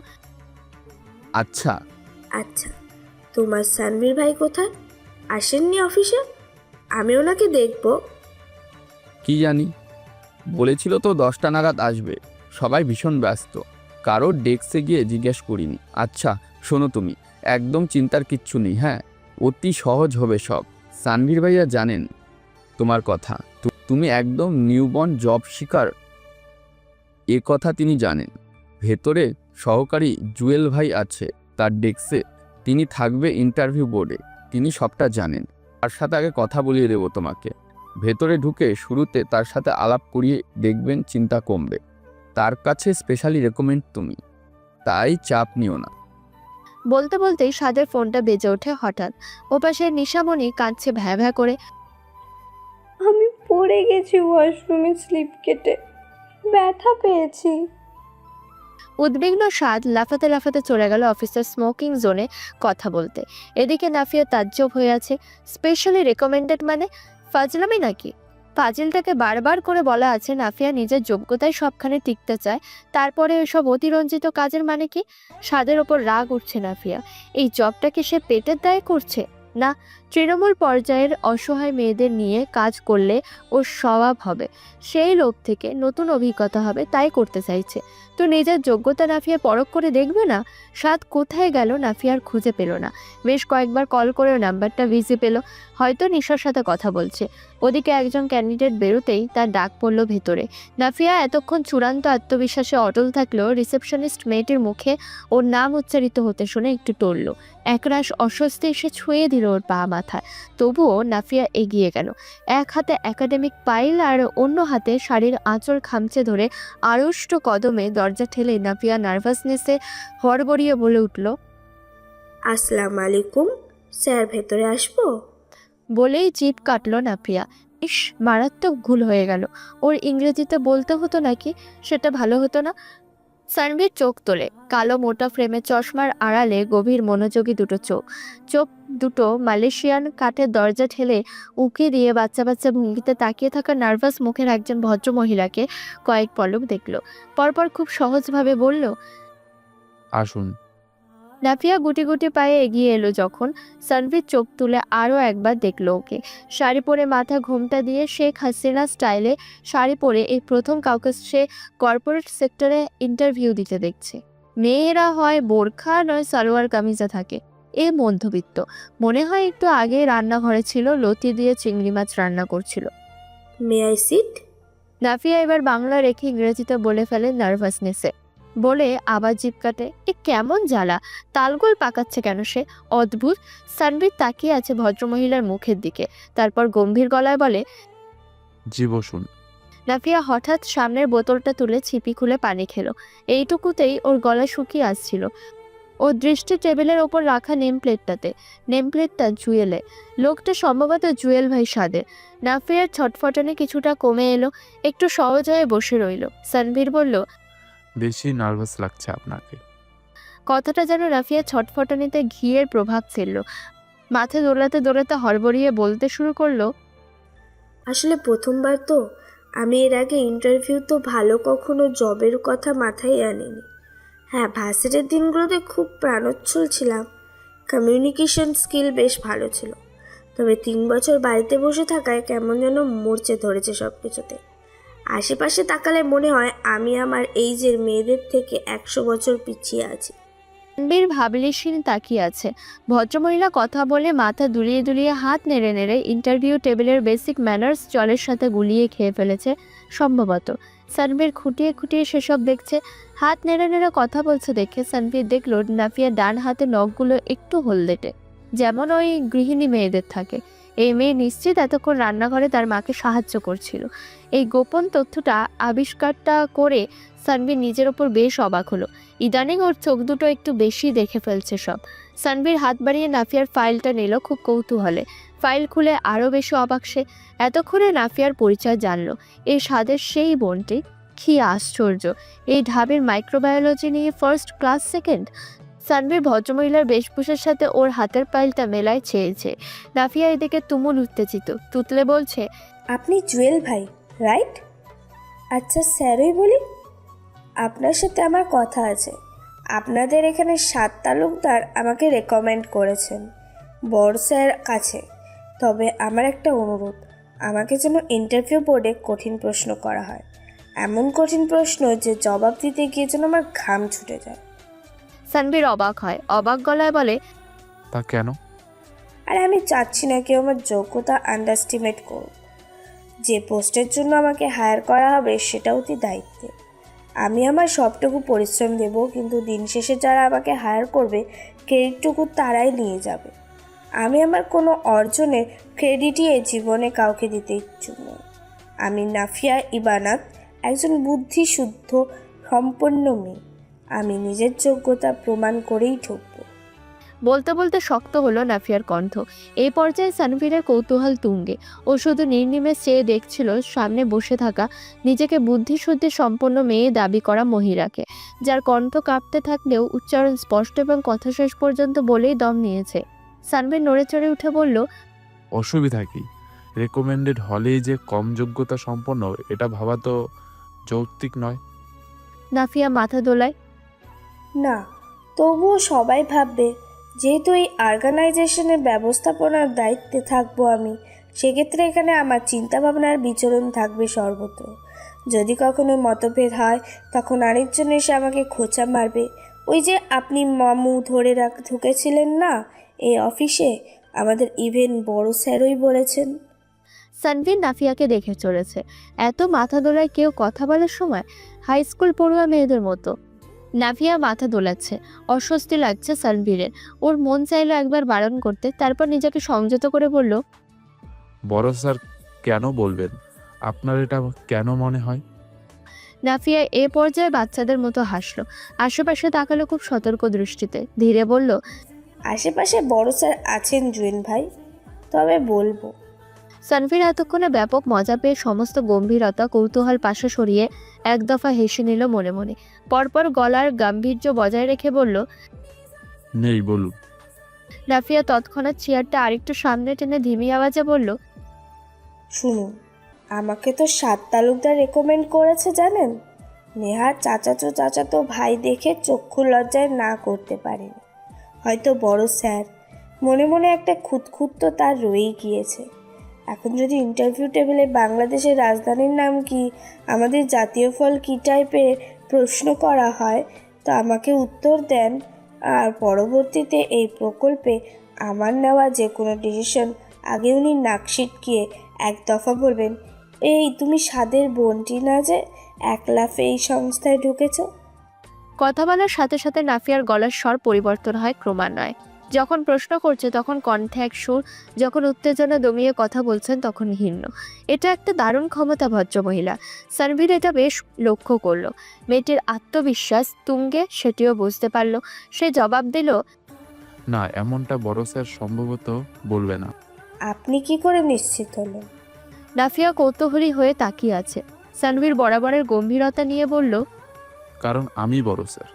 আচ্ছা। আচ্ছা, তোমার সানভীর ভাই কোথায়? আসেননি অফিসে? আমি ওনাকে দেখব। কি জানি, বলেছিল তো 10টা নাগাদ আসবে। সবাই ভীষণ ব্যস্ত, কারোর ডেস্কে গিয়ে জিজ্ঞেস করিনি। আচ্ছা শোনো, তুমি একদম চিন্তার কিচ্ছু নেই। হ্যাঁ, অতি সহজ হবে সব। সানভীর ভাইয়া জানেন তোমার কথা। তুমি একদম নিউবর্ন জব শিকার, এ কথা তিনি জানেন। ভেতরে সহকারী জুয়েল ভাই আছে তার ডেস্কে, তিনি থাকবে ইন্টারভিউ বোর্ডে। তিনি সবটা জানেন। তার সাথে আগে কথা বলিয়ে দেবো তোমাকে। ভেতরে ঢুকে শুরুতে তার সাথে আলাপ করিয়ে দেখবেন, চিন্তা কমবে। তার কাছে স্পেশালি রেকমেন্ড তুমি, তাই চাপ নিও না। বলতে বলতেই সাদের ফোনটা বেজে ওঠে হঠাৎ। ওপাশে নিশামণি কাঁদছে ভ্যা ভ্যা করে। আমি পড়ে গেছি ওয়াশরুমে স্লিপ কেটে, ব্যথা পেয়েছি। উদ্বিগ্ন সাদ লাফাতে লাফাতে চলে গেল অফিসের স্মোকিং জোনে কথা বলতে। এদিকে নাফিয়া তাজ্জব হয়ে আছে। স্পেশালি রেকমেন্ডেড মানে ফাজলামি নাকি? ফাজিলটাকে বারবার করে বলা আছে নাফিয়া নিজের যোগ্যতায় সবখানে টিকতে চায়, তারপরে এসব অতিরঞ্জিত কাজের মানে কি? সাদের ওপর রাগ উঠছে নাফিয়া। এই জবটাকে সে পেটের দায়ে করছে না, তৃণমূল পর্যায়ের অসহায় মেয়েদের নিয়ে কাজ করলে ওর স্বভাব হবে, সেই লোভ থেকে নতুন অভিজ্ঞতা হবে, তাই করতে চাইছে। তো নিজের যোগ্যতা নাফিয়া পরখ করে দেখবে না? সাদ কোথায় গেল নাফিয়ার খুঁজে পেল না। বেশ কয়েকবার কল করেও নাম্বারটা বিজি পেল, হয়তো নিশার সাথে কথা বলছে। ওদিকে একজন ক্যান্ডিডেট বেরোতেই তার ডাক পড়ল ভেতরে। নাফিয়া এতক্ষণ চূড়ান্ত আত্মবিশ্বাসে অটল থাকলেও রিসেপশনিস্ট মেয়েটির মুখে ওর নাম উচ্চারিত হতে শুনে একটু টলল। একরাশ অস্বস্তি এসে ছুঁয়ে দিল ওর পা মাথায়। তবুও নাফিয়া এগিয়ে গেল। এক হাতে একাডেমিক ফাইল আর অন্য হাতে শাড়ির আঁচল খামচে ধরে আড়ষ্ট কদমে দরজা ঠেলে নাফিয়া নার্ভাসনেসে হড়বড়িয়ে বলে উঠল, আসসালামু আলাইকুম স্যার, ভেতরে আসবো? বলেই জিভ কাটল নাফিয়া। ইস, মারাত্মক ভুল হয়ে গেল। ওর ইংরেজিতে বলতে হতো নাকি, সেটা ভালো হতো না? সানভীর চোখ তোলে। কালো মোটা ফ্রেমে চশমার আড়ালে গভীর মনোযোগী দুটো চোখ। চোখ দুটো মালয়েশিয়ান কাঠের দরজা ঠেলে উঁকি দিয়ে বাচ্চা বাচ্চা ভঙ্গিতে তাকিয়ে থাকা নার্ভাস মুখের একজন ভদ্র মহিলাকে কয়েক পলক দেখল। পরপর খুব সহজভাবে বলল, আসুন। নাফিয়া গুটি গুটি পায়ে এগিয়ে এলো যখন সানভীর চোখ তুলে আরও একবার দেখলো ওকে। শাড়ি পরে মাথা ঘোমটা দিয়ে শেখ হাসিনা স্টাইলে শাড়ি পরে এই প্রথম কাউকে সে কর্পোরেট সেক্টরে ইন্টারভিউ দিতে দেখছে। মেয়েরা হয় বোরখা নয় সালোয়ার কামিজে থাকে। এ মধ্যবিত্ত, মনে হয় একটু আগে রান্নাঘরে ছিল, লতি দিয়ে চিংড়ি মাছ রান্না করছিল। May I sit? নাফিয়া এবার বাংলা রেখে ইংরেজিতে বলে ফেলে নার্ভাসনেসে, বলে আবার জিভ কাটে। এ কেমন জ্বালা, তালগোল পাকাচ্ছে কেন সে, অদ্ভুত। সানভীর তাকিয়ে আছে ভদ্রমহিলার মুখের দিকে, তারপর গম্ভীর গলায় বলে, জি বসুন। নাফিয়া হঠাৎ সামনের বোতলটা তুলে ছিপি খুলে পানি খেলো। এইটুকুতেই ওর গলা শুকিয়ে আসছিল। ওর দৃষ্টি টেবিলের ওপর রাখা নেম প্লেটটাতে। নেম প্লেটটা জুয়েলে, লোকটা সম্ভবত জুয়েল ভাই সাদে। নাফিয়ার ছটফটানি কিছুটা কমে এলো, একটু সহজ হয়ে বসে রইল। সানভীর বলল, বেশি নার্ভাস লাগছে আপনাকে। কথাটা যেন নাফিয়া ছটফটানিতে ঘিয়ের প্রভাব ফেলল। মাথা দোলাতে দোলাতে হড়বড়িয়ে বলতে শুরু করলো, আসলে প্রথমবার তো, আমি এর আগে ইন্টারভিউ তো ভালো কখনো জবের কথা মাথায় আনিনি। হ্যাঁ, ভার্সিটির দিনগুলোতে খুব প্রাণোচ্ছল ছিলাম, কমিউনিকেশন স্কিল বেশ ভালো ছিল। তবে 3 বছর বাড়িতে বসে থাকায় কেমন যেন মরচে ধরেছে সব কিছুতে। আশেপাশে তাকালে মনে হয় আমি আমার এইজের মেয়েদের থেকে 100 বছর পিছিয়ে আছি। সানভীর ভাবলিশীন তাকিয়ে আছে। ভদ্রমহিলা কথা বলে মাথা দুলিয়ে দুলিয়ে হাত নেড়ে নেড়ে ইন্টারভিউ টেবিলের বেসিক ম্যানার্স জলের সাথে গুলিয়ে খেয়ে ফেলেছে সম্ভবত। সানভীর খুঁটিয়ে খুঁটিয়ে সেসব দেখছে। হাত নেড়ে নেড়ে কথা বলছে দেখে সানভীর দেখলো নাফিয়ার ডান হাতে নখগুলো একটু হলদেটে, যেমন ওই গৃহিণী মেয়েদের থাকে। এই মেয়ে নিশ্চিত এতক্ষণ রান্নাঘরে তার মাকে সাহায্য করছিল। এই গোপন তথ্যটা আবিষ্কারটা করে সানভীর নিজের ওপর বেশ অবাক হলো। ইদানিং ওর চোখ দুটো একটু বেশি দেখে ফেলছে সব। সানভীর হাত বাড়িয়ে নাফিয়ার ফাইলটা নিল খুব কৌতূহলে। ফাইল খুলে আরও বেশি অবাক সে। এতক্ষণে নাফিয়ার পরিচয় জানলো। এই স্বাদের সেই বোনটি। কি আশ্চর্য, এই ঢাবির মাইক্রোবায়োলজি নিয়ে ফার্স্ট ক্লাস সেকেন্ড। সানভীর ভদ্রমহিলার বেশভূষার সাথে ওর হাতের ফাইলটা মেলায় চেয়েছে। নাফিয়া এদিকে তুমুল উত্তেজিত, তুতলে বলছে, আপনি জুয়েল ভাই, রাইট? আচ্ছা স্যারই বলি, আপনার সাথে আমার কথা আছে। আপনাদের এখানে 7 তালুকদার আমাকে রেকমেন্ড করেছেন বড় স্যার কাছে। তবে আমার একটা অনুরোধ, আমাকে যেন ইন্টারভিউ বোর্ডে কঠিন প্রশ্ন করা হয়, এমন কঠিন প্রশ্ন যে জবাব দিতে গিয়ে যেন আমার ঘাম ছুটে যায়। সানভীর অবাক হয়, অবাক গলায় বলে, তা কেন? আর আমি চাচ্ছি না কেউ আমার যোগ্যতা আন্ডারস্টিমেট করুক। যে পোস্টের জন্য আমাকে হায়ার করা হবে সেটা অতি দায়িত্বে। আমি আমার সবটুকু পরিশ্রম দেব, কিন্তু দিন শেষে যারা আমাকে হায়ার করবে ক্রেডিটটুকু তারাই নিয়ে যাবে। আমি আমার কোনো অর্জনের ক্রেডিটই এ জীবনে কাউকে দিতে ইচ্ছুক নই। আমি নাফিয়া ইবানাত, একজন বুদ্ধিশুদ্ধ সম্পন্ন মেয়ে। আমি নিজের যোগ্যতা প্রমাণ করেই ঠকব। বলতে বলতে শক্ত হলো নাফিয়ার কণ্ঠ। এই পর্যায়ে সানভীরের কৌতূহল তুঙ্গে। ও শুধু নির্নিমেষ চেয়ে দেখছিল সামনে বসে থাকা নিজেকে বুদ্ধিশুদ্ধি সম্পন্ন মেয়ে দাবি করা মহিলাকে, যার কণ্ঠ কাঁপতে থাকলেও উচ্চারণ স্পষ্ট এবং কথা শেষ পর্যন্ত বলেই দম নিয়েছে। সানভীর নড়ে চড়ে উঠে বলল, অসুবিধা কি? রেকমেন্ডেড হলেই যে কম যোগ্যতা সম্পন্ন এটা ভাবা তো যৌক্তিক নয়। নাফিয়া মাথা দোলায়। না, তবুও সবাই ভাববে, যেহেতু এই অর্গানাইজেশনের ব্যবস্থাপনার দায়িত্বে থাকবো আমি, সেক্ষেত্রে এখানে আমার চিন্তাভাবনার বিচরণ থাকবে সর্বত্র। যদি কখনো মতভেদ হয় তখন আরেকজন এসে আমাকে খোঁচা মারবে। ওই যে আপনি মামু ধরে ঢুকেছিলেন না এই অফিসে, আমাদের ইভেন বড় স্যারই বলেছেন। সানভীর নাফিয়াকে দেখে চলেছে। এত মাথা দোলায় কেউ কথা বলার সময়, হাই স্কুল পড়ুয়া মেয়েদের মতো। নাফিয়া মাথা দোলাচ্ছে, অস্বস্তি লাগছে সানভীরের। ওর মন চাইলো একবার বারণ করতে, তারপর নিজেকে সংযত করে বলল, বড় স্যার কেন বলবেন? আপনার এটা কেন মনে হয়? নাফিয়া এ পর্যায়ে বাচ্চাদের মতো হাসলো, আশেপাশে তাকালো খুব সতর্ক দৃষ্টিতে, ধীরে বলল, আশেপাশে বড় স্যার আছেন জুয়েল ভাই, তবে বলবো। সানভীর এতক্ষণে ব্যাপক মজা পেয়ে সমস্ত গম্ভীরতা কৌতূহল পাশে সরিয়ে এক দফা হেসে নিল মনে মনে। পরপর গলার গাম্ভীর্য বজায় রেখে বলল, নেই, বলুন। নাফিয়া তৎক্ষণাৎ চেয়ারটা আরেকটু সামনে টেনে ধিমি আওয়াজে বলল, শুনুন, আমাকে তো 7 তালুকদার রেকমেন্ড করেছে জানেন। নেহার চাচাতো ভাই দেখে চক্ষু লজ্জায় না করতে পারেনি। হয়তো বড় স্যার। মনে মনে একটা খুঁতখুত তো তার রয়েই গিয়েছে। এখন যদি ইন্টারভিউ টেবিলে বাংলাদেশের রাজধানীর নাম কি, আমাদের জাতীয় ফল কী টাইপের প্রশ্ন করা হয়, তো আমাকে উত্তর দেন। আর পরবর্তীতে এই প্রকল্পে আমার নেওয়া যে কোনো ডিসিশন আগে উনি নাক সিটকিয়ে এক দফা বলবেন, এই তুমি স্বাদের বোনটি না যে এক লাফে এই সংস্থায় ঢুকেছো। কথা বলার সাথে সাথে নাফিয়ার গলার স্বর পরিবর্তন হয় ক্রমান্বয়ে। যখন প্রশ্ন করছে তখন কণ্ঠে এক সুর, যখন উত্তেজনা দমিয়ে কথা বলছেন তখন ভিন্ন। এটা একটা দারুণ ক্ষমতা ভদ্রমহিলা। সানভীর এটা বেশ লক্ষ্য করলো। মেয়েটির আত্মবিশ্বাস তুঙ্গে সেটিও বুঝতে পারল। সে জবাব দিল, না, এমনটা বড় স্যার সম্ভবত বলবে না। আপনি কি করে নিশ্চিত হলেন? নাফিয়া কৌতূহলী হয়ে তাকিয়ে আছে। সানভীর বরাবরের গম্ভীরতা নিয়ে বলল, কারণ আমি বড় স্যার।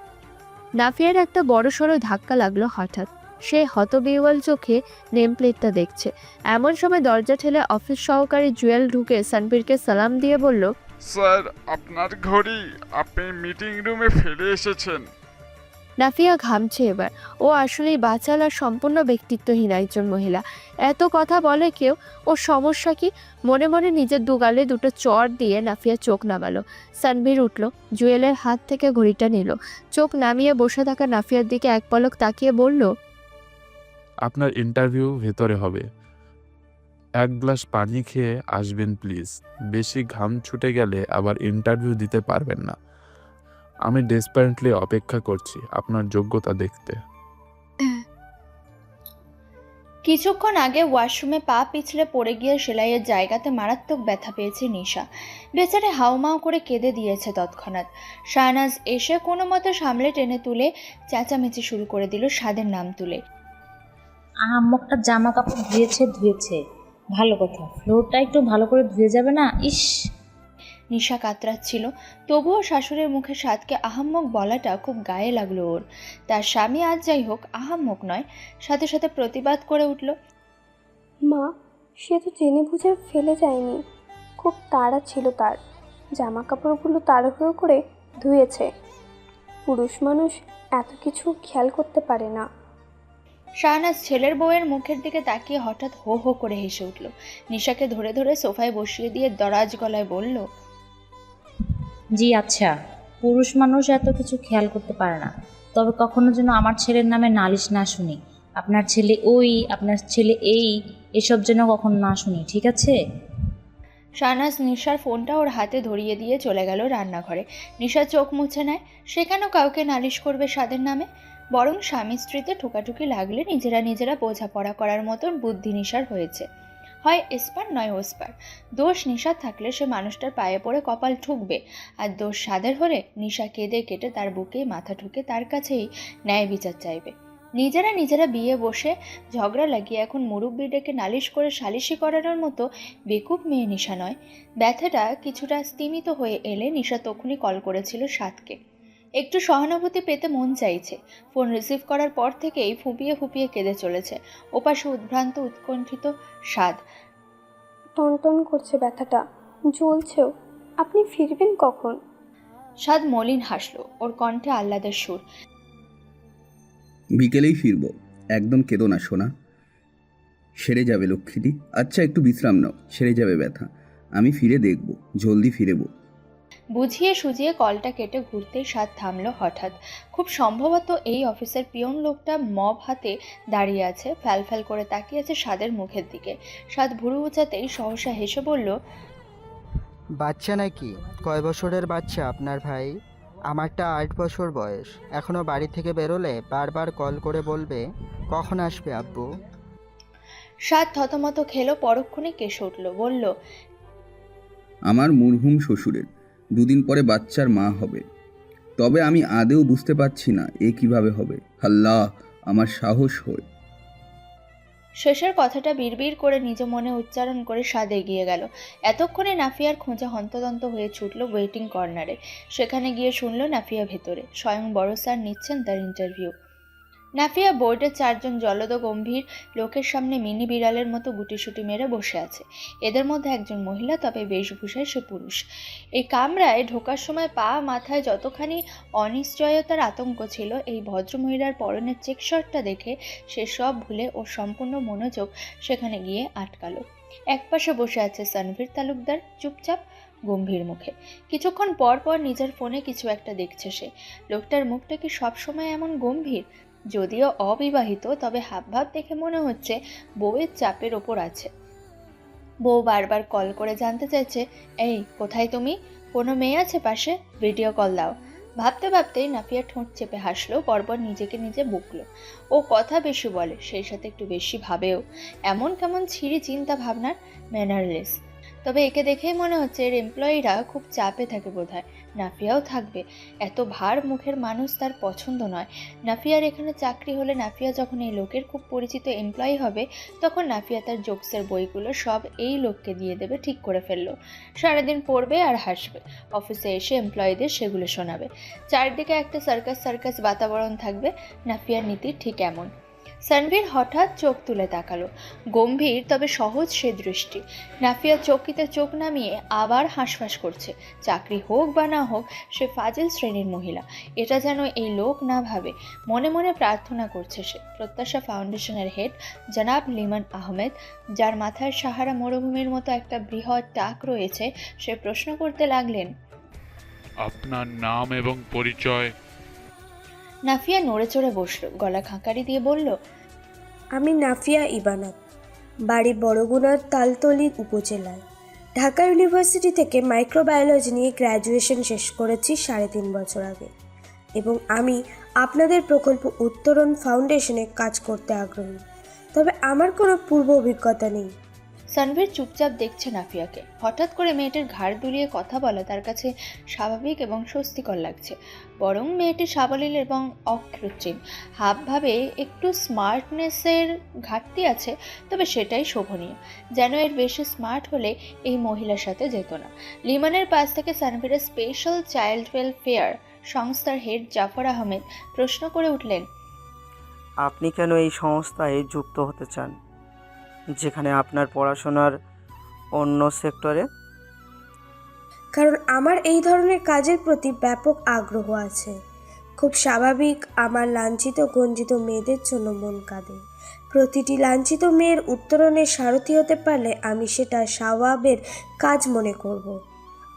নাফিয়ার একটা বড়সড় ধাক্কা লাগলো হঠাৎ। সে হতবিহ্বল চোখে নেম প্লেটটা দেখছে। এমন সময় দরজা ঠেলে অফিস সহকারী জুয়েল ঢুকে সানভীরকে সালাম দিয়ে বলল, স্যার, আপনার ঘড়ি আপনি মিটিং রুমে ফেলে এসেছেন। নাফিয়া ঘামছে এবার। ও আসলেই বাচাল আর সম্পূর্ণ ব্যক্তিত্বহীন একজন মহিলা। এত কথা বলে কেউ, ওর সমস্যা কি? মনে মনে নিজের দুগালে দুটো চর দিয়ে নাফিয়া চোখ নামালো। সানভীর উঠল, জুয়েলের হাত থেকে ঘড়িটা নিল, চোখ নামিয়ে বসে থাকা নাফিয়ার দিকে এক পলক তাকিয়ে বলল, আপনার ইন্টারভিউ ভেতরে হবে। এক গ্লাস পানি খেয়ে আসবেন প্লিজ। বেশি ঘাম ছুটে গেলে আবার ইন্টারভিউ দিতে পারবেন না। আমি ডেসপারেটলি অপেক্ষা করছি আপনার যোগ্যতা দেখতে। কিছুক্ষণ আগে ওয়াশরুমে পা পিছলে পড়ে গিয়ে সেলাইয়ের জায়গাতে মারাত্মক ব্যথা পেয়েছে নিশা। বেচারে হাউমাউ করে কেঁদে দিয়েছে তৎক্ষণাৎ। শাহনাজ এসে কোনো মতে সামলে টেনে তুলে চেঁচামেচি শুরু করে দিল স্বাদের নাম তুলে। আম্মকটা জামা কাপড় ধুয়েছে, ভালো কথা, ফ্লোরটা একটু ভালো করে ধুয়ে যাবে না? ইস। নিশা কাতরাচ্ছিল, তবুও শাশুড়ির মুখে সাদকে আহাম্মক বলাটা খুব গায়ে লাগলো ওর। তার স্বামী আজ যাই হোক আহাম্মক নয়। সাথে সাথে প্রতিবাদ করে উঠল, মা, সে তো জেনে বুঝে ফেলে যায়নি, খুব তাড়া ছিল তার, জামা কাপড়গুলো তাড়াহুড়ো করে ধুয়েছে। পুরুষ মানুষ এত কিছু খেয়াল করতে পারে না। শাহনাজ ছেলের বউয়ের মুখের দিকে তাকিয়ে হঠাৎ হো হো করে হেসে উঠল। নিশাকে ধরে ধরে সোফায় বসিয়ে দিয়ে দরাজ গলায় বলল, জি আচ্ছা, পুরুষ মানুষ এত কিছু খেয়াল করতে পারে না, তবে কখনো যেন আমার ছেলের নামে নালিশ না শুনি। আপনার ছেলে ওই, আপনার ছেলে এই, এসব যেন কখনো না শুনি, ঠিক আছে? শাহনাজ নিশার ফোনটা ওর হাতে ধরিয়ে দিয়ে চলে গেল রান্নাঘরে। নিশা চোখ মুছে নেয়। সে কেন কাউকে নালিশ করবে স্বাদের নামে? বরং স্বামী স্ত্রীতে ঠোকাঠুকি লাগলে নিজেরা বোঝাপড়া করার মতন বুদ্ধি নিশার হয়েছে। হয় এসপার নয় ওসপার। দোষ নিশার থাকলে সে মানুষটার পায়ে পড়ে কপাল ঠুকবে, আর দোষ স্বাদের হলে নিশা কেঁদে কেটে তার বুকেই মাথা ঠুকে তার কাছেই ন্যায় বিচার চাইবে। নিজেরা বিয়ে বসে ঝগড়া লাগিয়ে এখন মুরব্বি ডেকে নালিশ করে সালিশি করানোর মতো বেকুব মেয়ে নিশা নয়। ব্যথাটা কিছুটা স্তিমিত হয়ে এলে নিশা তখনই কল করেছিল সাদকে। একটু সহানুভূতি পেতে মন চাইছে। ফোন রিসিভ করার পর থেকেই ফুপিয়ে ফুপিয়ে কেঁদে চলেছে। ওপাশে উদ্ভ্রান্ত উৎকণ্ঠিত সাদ। টনটন করছে ব্যথাটা, জ্বলছেও। আপনি ফিরবেন কখন? সাদ মলিন হাসলো, ওর কণ্ঠে আহ্লাদের সুর। বিকেলেই ফিরব, একদম কেঁদো না সোনা, সেরে যাবে লক্ষ্মীটি। আচ্ছা একটু বিশ্রাম নাও, সেরে যাবে ব্যথা। আমি ফিরে দেখব, জলদি ফিরেব। বুঝিয়ে সুজিয়ে কলটা কেটে ঘুরতেই সাদ থামলো হঠাৎ। খুব সম্ভবত এই অফিসের পিয়ন লোকটা মব হাতে দাঁড়িয়ে আছে, ফ্যাল করে তাকিয়ে আছে সাদের মুখের দিকে। সাদ ভুরু উঁচাতেই সহসা হেসে বলল, বাচ্চা নাকি? কয় বছরের বাচ্চা আপনার ভাই? আমারটা 8 বছর বয়স। এখনো বাড়ি থেকে বেরোলে বারবার কল করে বলবে, কখন আসবে আব্বু? সাদ থতমত খেলো, পরক্ষণে কেসে উঠল, বলল, আমার মরহুম শ্বশুরের 2 দিন পরে বাচ্চার মা হবে। তবে আমি আদেও বুঝতে পারছি না এ কিভাবে হবে। আল্লাহ, আমার সাহস হয়। শেষের কথাটা বিড়বিড় করে নিজ মনে উচ্চারণ করে সাদ এগিয়ে গেল। এতক্ষণে নাফিয়ার খোঁজে হন্তদন্ত হয়ে ছুটল ওয়েটিং কর্নারে। সেখানে গিয়ে শুনল নাফিয়া ভেতরে, স্বয়ং বড় স্যার নিচ্ছেন তার ইন্টারভিউ। নাফিয়া বোর্ডে 4 জন জলদ গম্ভীর লোকের সামনে মিনি বিড়ালের মতো গুটিসুটি মেরে বসে আছে। এদের মধ্যে একজন মহিলা, তবে বেশভূষায় সে পুরুষ। এই কামরায় ঢোকার সময় পা মাথায় যতখানি অনিশ্চয়তার আতঙ্ক ছিল, এই ভদ্রমহিলার পরনের চেক শার্টটা দেখে সে সব ভুলে ও সম্পূর্ণ মনোযোগ সেখানে গিয়ে আটকালো। একপাশে বসে আছে সানভীর তালুকদার, চুপচাপ গম্ভীর মুখে। কিছুক্ষণ পর পর নিজের ফোনে কিছু একটা দেখছে সে। লোকটার মুখটা কি সবসময় এমন গম্ভীর? যদিও অবিবাহিত, তবে হাবভাব দেখে মনে হচ্ছে বউয়ের চাপের ওপর আছে। বউ বারবার কল করে জানতে চাইছে, এই কোথায় তুমি? কোনো মেয়ে আছে পাশে? ভিডিও কল দাও। ভাবতে ভাবতেই নাফিয়া ঠোঁট চেপে হাসলো, পরপর নিজেকে নিজে বকলো। ও কথা বেশি বলে, সেই সাথে একটু বেশি ভাবেও। এমন কেমন ছিঁড়ি চিন্তা ভাবনার, ম্যানারলেস। তবে একে দেখেই মনে হচ্ছে এর এমপ্লয়িরা খুব চাপে থাকে বোধহয়। নাফিয়াও থাকবে। এত ভার মুখের মানুষ তার পছন্দ নয়। নাফিয়ার এখানে চাকরি হলে নাফিয়া যখন এই লোকের খুব পরিচিত এমপ্লয়ি হবে, তখন নাফিয়া তার জোকসের বইগুলো সব এই লোককে দিয়ে দেবে, ঠিক করে ফেললো। সারাদিন পড়বে আর হাসবে, অফিসে এসে এমপ্লয়িদের সেগুলো শোনাবে। চারদিকে একটা সার্কাস বাতাবরণ থাকবে। নাফিয়ার নীতি ঠিক এমন। সানভীর হঠাৎ চোখ তুলে তাকালো। গম্ভীর তবে সহজ সে দৃষ্টি। নাফিয়া চৌকিতে চোখ নামিয়ে আবার হাঁসফাঁস করছে। চাকরি হোক বা না হোক, সে ফাজিল শ্রেণীর মহিলা, এটা যেন এই লোক না ভাবে। মনে মনে প্রার্থনা করছে সে। প্রত্যাশা ফাউন্ডেশনের হেড জনাব লিমন আহমেদ, যার মাথায় সাহারা মরুভূমির মতো একটা বৃহৎ টাক রয়েছে, সে প্রশ্ন করতে লাগলেন, আপনার নাম এবং পরিচয়? নাফিয়া নড়ে চড়ে বসলো, গলা খাঁকারি দিয়ে বলল, আমি নাফিয়া ইবানাত, বাড়ি বড়গুনার তালতলির উপজেলায়। ঢাকা ইউনিভার্সিটি থেকে মাইক্রোবায়োলজি নিয়ে গ্র্যাজুয়েশন শেষ করেছি 3.5 বছর আগে, এবং আমি আপনাদের প্রকল্প উত্তরণ ফাউন্ডেশনে কাজ করতে আগ্রহী। তবে আমার কোনো পূর্ব অভিজ্ঞতা নেই। সানভীর চুপচাপ দেখছে নাফিয়াকে। হঠাৎ করে মেয়েটির ঘাড় দুলিয়ে কথা বলা তার কাছে স্বাভাবিক এবং স্বস্তিকর লাগছে। বরং মেয়েটি সাবলীল এবং অকৃত্রিম। হাবভাবে একটু স্মার্টনেসের ঘাটতি আছে, তবে সেটাই শোভনীয়। যেন এর বেশি স্মার্ট হলে এই মহিলার সাথে যেত না। লিমনের পাশ থেকে সানভীরের স্পেশাল চাইল্ড ওয়েলফেয়ার সংস্থার হেড জাফর আহমেদ প্রশ্ন করে উঠলেন, আপনি কেন এই সংস্থায় যুক্ত হতে চান, যেখানে আপনার পড়াশোনার অন্য সেক্টরে? কারণ আমার এই ধরনের কাজের প্রতি ব্যাপক আগ্রহ আছে। খুব স্বাভাবিক, আমার লাঞ্ছিত গঞ্জিত মেয়েদের জন্য মন কাঁদে। প্রতিটি লাঞ্ছিত মেয়ের উত্তরণের সারথি হতে পারলে আমি সেটা সওয়াবের কাজ মনে করব।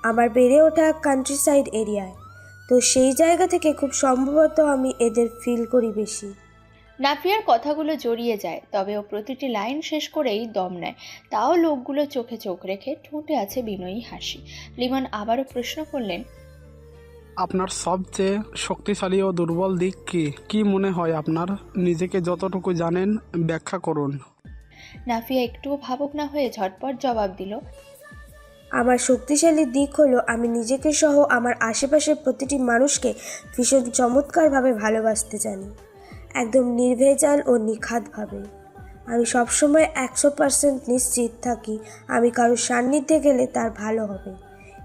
আমার বেড়ে ওঠা কান্ট্রিসাইড এরিয়ায়, তো সেই জায়গা থেকে খুব সম্ভবত আমি এদের ফিল করি বেশি। নাফিয়ার কথাগুলো জড়িয়ে যায়, তবে ও প্রতিটি লাইন শেষ করেই দম নেয়। তাও লোকগুলো চোখে চোখ রেখে ঠোঁটে আছে বিনয়ী হাসি। লিমন আবারও প্রশ্ন করলেন, আপনার সবচেয়ে শক্তিশালী ও দুর্বল দিক কি? কি মনে হয় আপনার? নিজেকে যতটুকু জানেন ব্যাখ্যা করুন। নাফিয়া একটুও ভাবুক না হয়ে ঝটপট জবাব দিল, আমার শক্তিশালী দিক হলো আমি নিজেকে সহ আমার আশেপাশের প্রতিটি মানুষকে ভীষণ চমৎকারভাবে ভালোবাসতে জানি, একদম নির্ভেজাল ও নিখাতভাবে। আমি সবসময় 100% নিশ্চিত থাকি আমি কারোর সান্নিধ্যে গেলে তার ভালো হবে,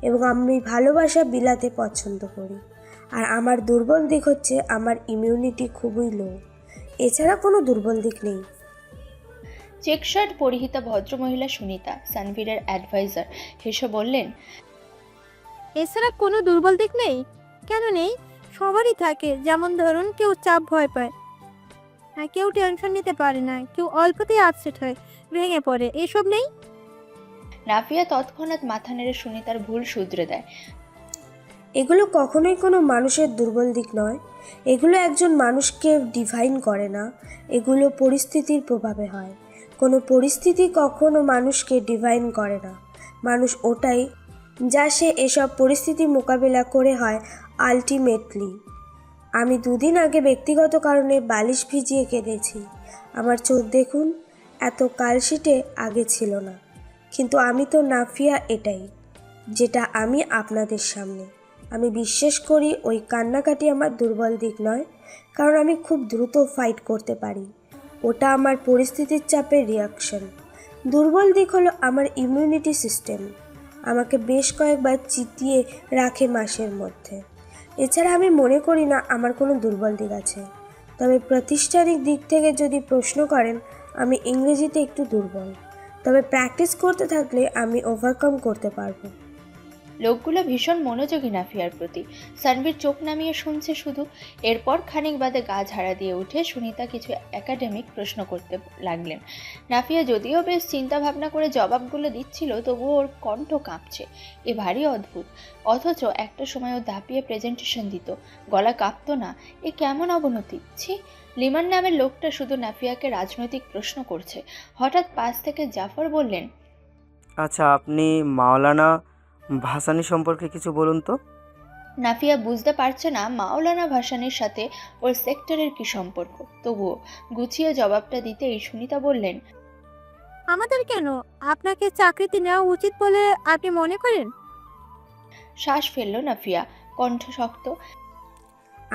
এবং আমি ভালোবাসা বিলাতে পছন্দ করি। আর আমার দুর্বল দিক হচ্ছে আমার ইমিউনিটি খুবই লো। এছাড়া কোনো দুর্বল দিক নেই। চেক শার্ট পরিহিতা ভদ্রমহিলা সুনিতা, সানভীরের অ্যাডভাইজার, হেসে বললেন, এছাড়া কোনো দুর্বল দিক নেই? কেন নেই? সবারই থাকে। যেমন ধরুন, কেউ চাপ ভয় পায়, হ্যাঁ, কেউ টেনশন নিতে পারে না, কেউ অল্পতেই আপসেট হয়, ভেঙে পড়ে। এসব নেই? নাফিয়া তৎক্ষণাৎ মাথা নেড়ে সুনিতার ভুল শুধরে দেয়, এগুলো কখনোই কোনো মানুষের দুর্বল দিক নয়। এগুলো একজন মানুষকে ডিফাইন করে না, এগুলো পরিস্থিতির প্রভাবে হয়। কোনো পরিস্থিতি কখনো মানুষকে ডিফাইন করে না। মানুষ ওটাই যা সে এসব পরিস্থিতি মোকাবেলা করে হয় আলটিমেটলি। আমি 2 দিন আগে ব্যক্তিগত কারণে বালিশ ভিজিয়ে কেঁদেছি। আমার চোখ দেখুন, এত কালশিটে আগে ছিল না। কিন্তু আমি তো নাফিয়া, এটাই যেটা আমি আপনাদের সামনে। আমি বিশ্বাস করি ওই কান্নাকাটি আমার দুর্বল দিক নয়, কারণ আমি খুব দ্রুত ফাইট করতে পারি। ওটা আমার পরিস্থিতির চাপের রিয়াকশন। দুর্বল দিক হলো আমার ইমিউনিটি সিস্টেম, আমাকে বেশ কয়েকবার চিতিয়ে রাখে মাসের মধ্যে। এছাড়া আমি মনে করি না আমার কোনো দুর্বল দিক আছে। তবে প্রাতিষ্ঠানিক দিক থেকে যদি প্রশ্ন করেন, আমি ইংরেজিতে একটু দুর্বল, তবে প্র্যাকটিস করতে থাকলে আমি ওভারকাম করতে পারবো। লোকগুলো ভীষণ মনোযোগী নাফিয়ার প্রতি। সানভীর চোখ নামিয়ে শুনছে শুধু। এরপর খানিক বাদে গা ঝাড়া দিয়ে উঠে সুনিতা কিছু একাডেমিক প্রশ্ন করতে লাগলেন। নাফিয়া যদিও বেশ চিন্তা ভাবনা করে জবাবগুলো দিচ্ছিল, তবুও ওর কণ্ঠ কাঁপছে। এ ভারী অদ্ভুত। অথচ একটা সময় ও দাপিয়ে প্রেজেন্টেশন দিত, গলা কাঁপতো না। এ কেমন অবনতি! ছি! লিমান নামের লোকটা শুধু নাফিয়াকে রাজনৈতিক প্রশ্ন করছে। হঠাৎ পাশ থেকে জাফর বললেন, আচ্ছা, আপনি মাওলানা ভাসানী সম্পর্কে কিছু বলুন তো। নাফিয়া বুঝতে পারছে না মাওলানা ভাসানীর সাথে ওর সেক্টরের কি সম্পর্ক, তবুও গুছিয়ে জবাবটা দিতেই সুনিতা বললেন, আমাদের কেন? আপনাকে চাকরিতে নেওয়া উচিত বলে আপনি মনে করেন? শ্বাস ফেলল নাফিয়া, কণ্ঠ শক্ত।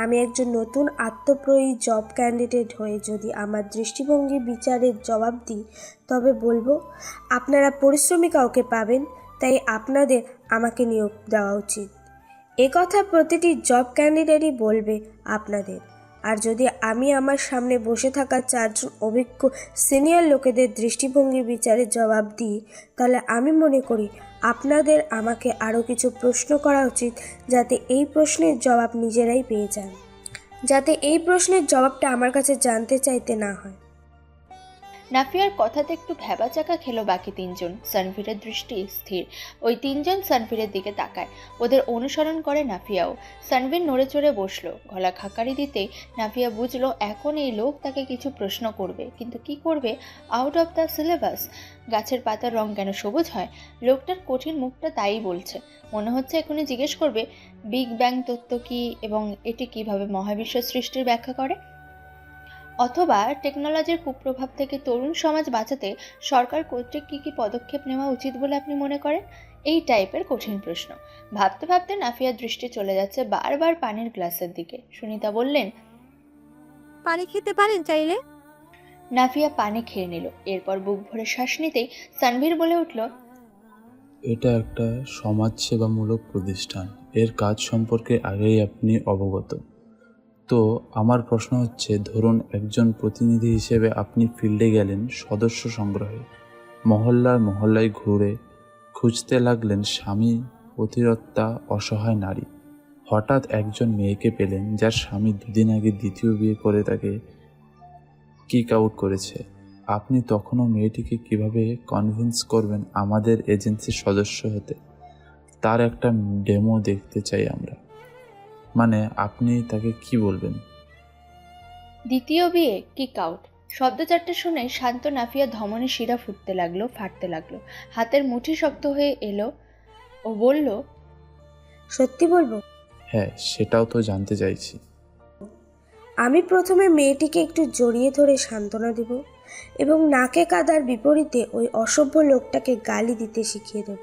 আমি একজন নতুন আত্মপ্রয়ী জব ক্যান্ডিডেট হয়ে যদি আমার দৃষ্টিভঙ্গি বিচারের জবাব দিই, তবে বলবো আপনারা পরিশ্রমী কাউকে পাবেন, তাই আপনাদের আমাকে নিয়োগ দেওয়া উচিত। এ কথা প্রতিটি জব ক্যান্ডিডেটই বলবে আপনাদের। আর যদি আমি আমার সামনে বসে থাকা 4 জন অভিজ্ঞ সিনিয়র লোকেদের দৃষ্টিভঙ্গি বিচারের জবাব দিই, তাহলে আমি মনে করি আপনাদের আমাকে আরও কিছু প্রশ্ন করা উচিত, যাতে এই প্রশ্নের জবাব নিজেরাই পেয়ে যান, যাতে এই প্রশ্নের জবাবটা আমার কাছে জানতে চাইতে না হয়। নাফিয়ার কথাতে একটু ভ্যাবাচাকা খেলো বাকি তিনজন। সানভীরের দৃষ্টি স্থির। ওই তিনজন সানভীরের দিকে তাকায়। ওদের অনুসরণ করে নাফিয়াও। সানভীর নড়ে চড়ে বসলো। গলা খাকারি দিতে নাফিয়া বুঝলো এখন এই লোক তাকে কিছু প্রশ্ন করবে, কিন্তু কি করবে? Out of the syllabus. গাছের পাতার রং কেন সবুজ হয়? লোকটার কঠিন মুখটা তাই বলছে। মনে হচ্ছে এখনই জিজ্ঞেস করবে বিগ ব্যাং তত্ত্ব কি এবং এটি কিভাবে মহাবিশ্ব সৃষ্টির ব্যাখ্যা করে, অথবা টেকনোলজির কুপ্রভাব থেকে তরুণ সমাজ বাঁচাতে সরকার কর্তৃক কী কী পদক্ষেপ নেওয়া উচিত বলে আপনি মনে করেন। এই টাইপের কঠিন প্রশ্ন। ভাবতে ভাবতে নাফিয়ার দৃষ্টি চলে যাচ্ছে বারবার পানির গ্লাসের দিকে। সুনিতা বললেন, পানি খেতে পারেন চাইলে। নাফিয়া পানি খেয়ে নিল। এরপর বুক ভরে শ্বাস নিতেই সানভীর বলে উঠল, এটা একটা সমাজসেবামূলক প্রতিষ্ঠান, এর কাজ সম্পর্কে আগেই আপনি অবগত। তো আমার প্রশ্ন হচ্ছে, ধরুন একজন প্রতিনিধি হিসেবে আপনি ফিল্ডে গেলেন সদস্য সংগ্রহে, মহল্লায় ঘুরে খুঁজতে লাগলেন স্বামী প্রতিরক্ষা অসহায় নারী। হঠাৎ একজন মেয়েকে পেলেন যার স্বামী 2 দিন আগে দ্বিতীয় বিয়ে করে তাকে কিক আউট করেছে। আপনি তখনও মেয়েটিকে কিভাবে কনভিন্স করবেন আমাদের এজেন্সির সদস্য হতে? তার একটা ডেমো দেখতে চাই আমরা। মানে আপনি তাকে কি বলবেন? দ্বিতীয় বিয়ে, কিক আউট। শব্দ চারটে শুনে শান্ত নাফিয়া ধমনী শিরা ফাটতে লাগলো। হাতের মুঠি শক্ত হয়ে এলো। ও বলল, সত্যি বলবো? হ্যাঁ, সেটাও তো জানতে চাইছি। আমি প্রথমে মেয়েটিকে একটু জড়িয়ে ধরে সান্ত্বনা দেব এবং নাকে কাদার বিপরীতে ওই অসভ্য লোকটাকে গালি দিতে শিখিয়ে দেব।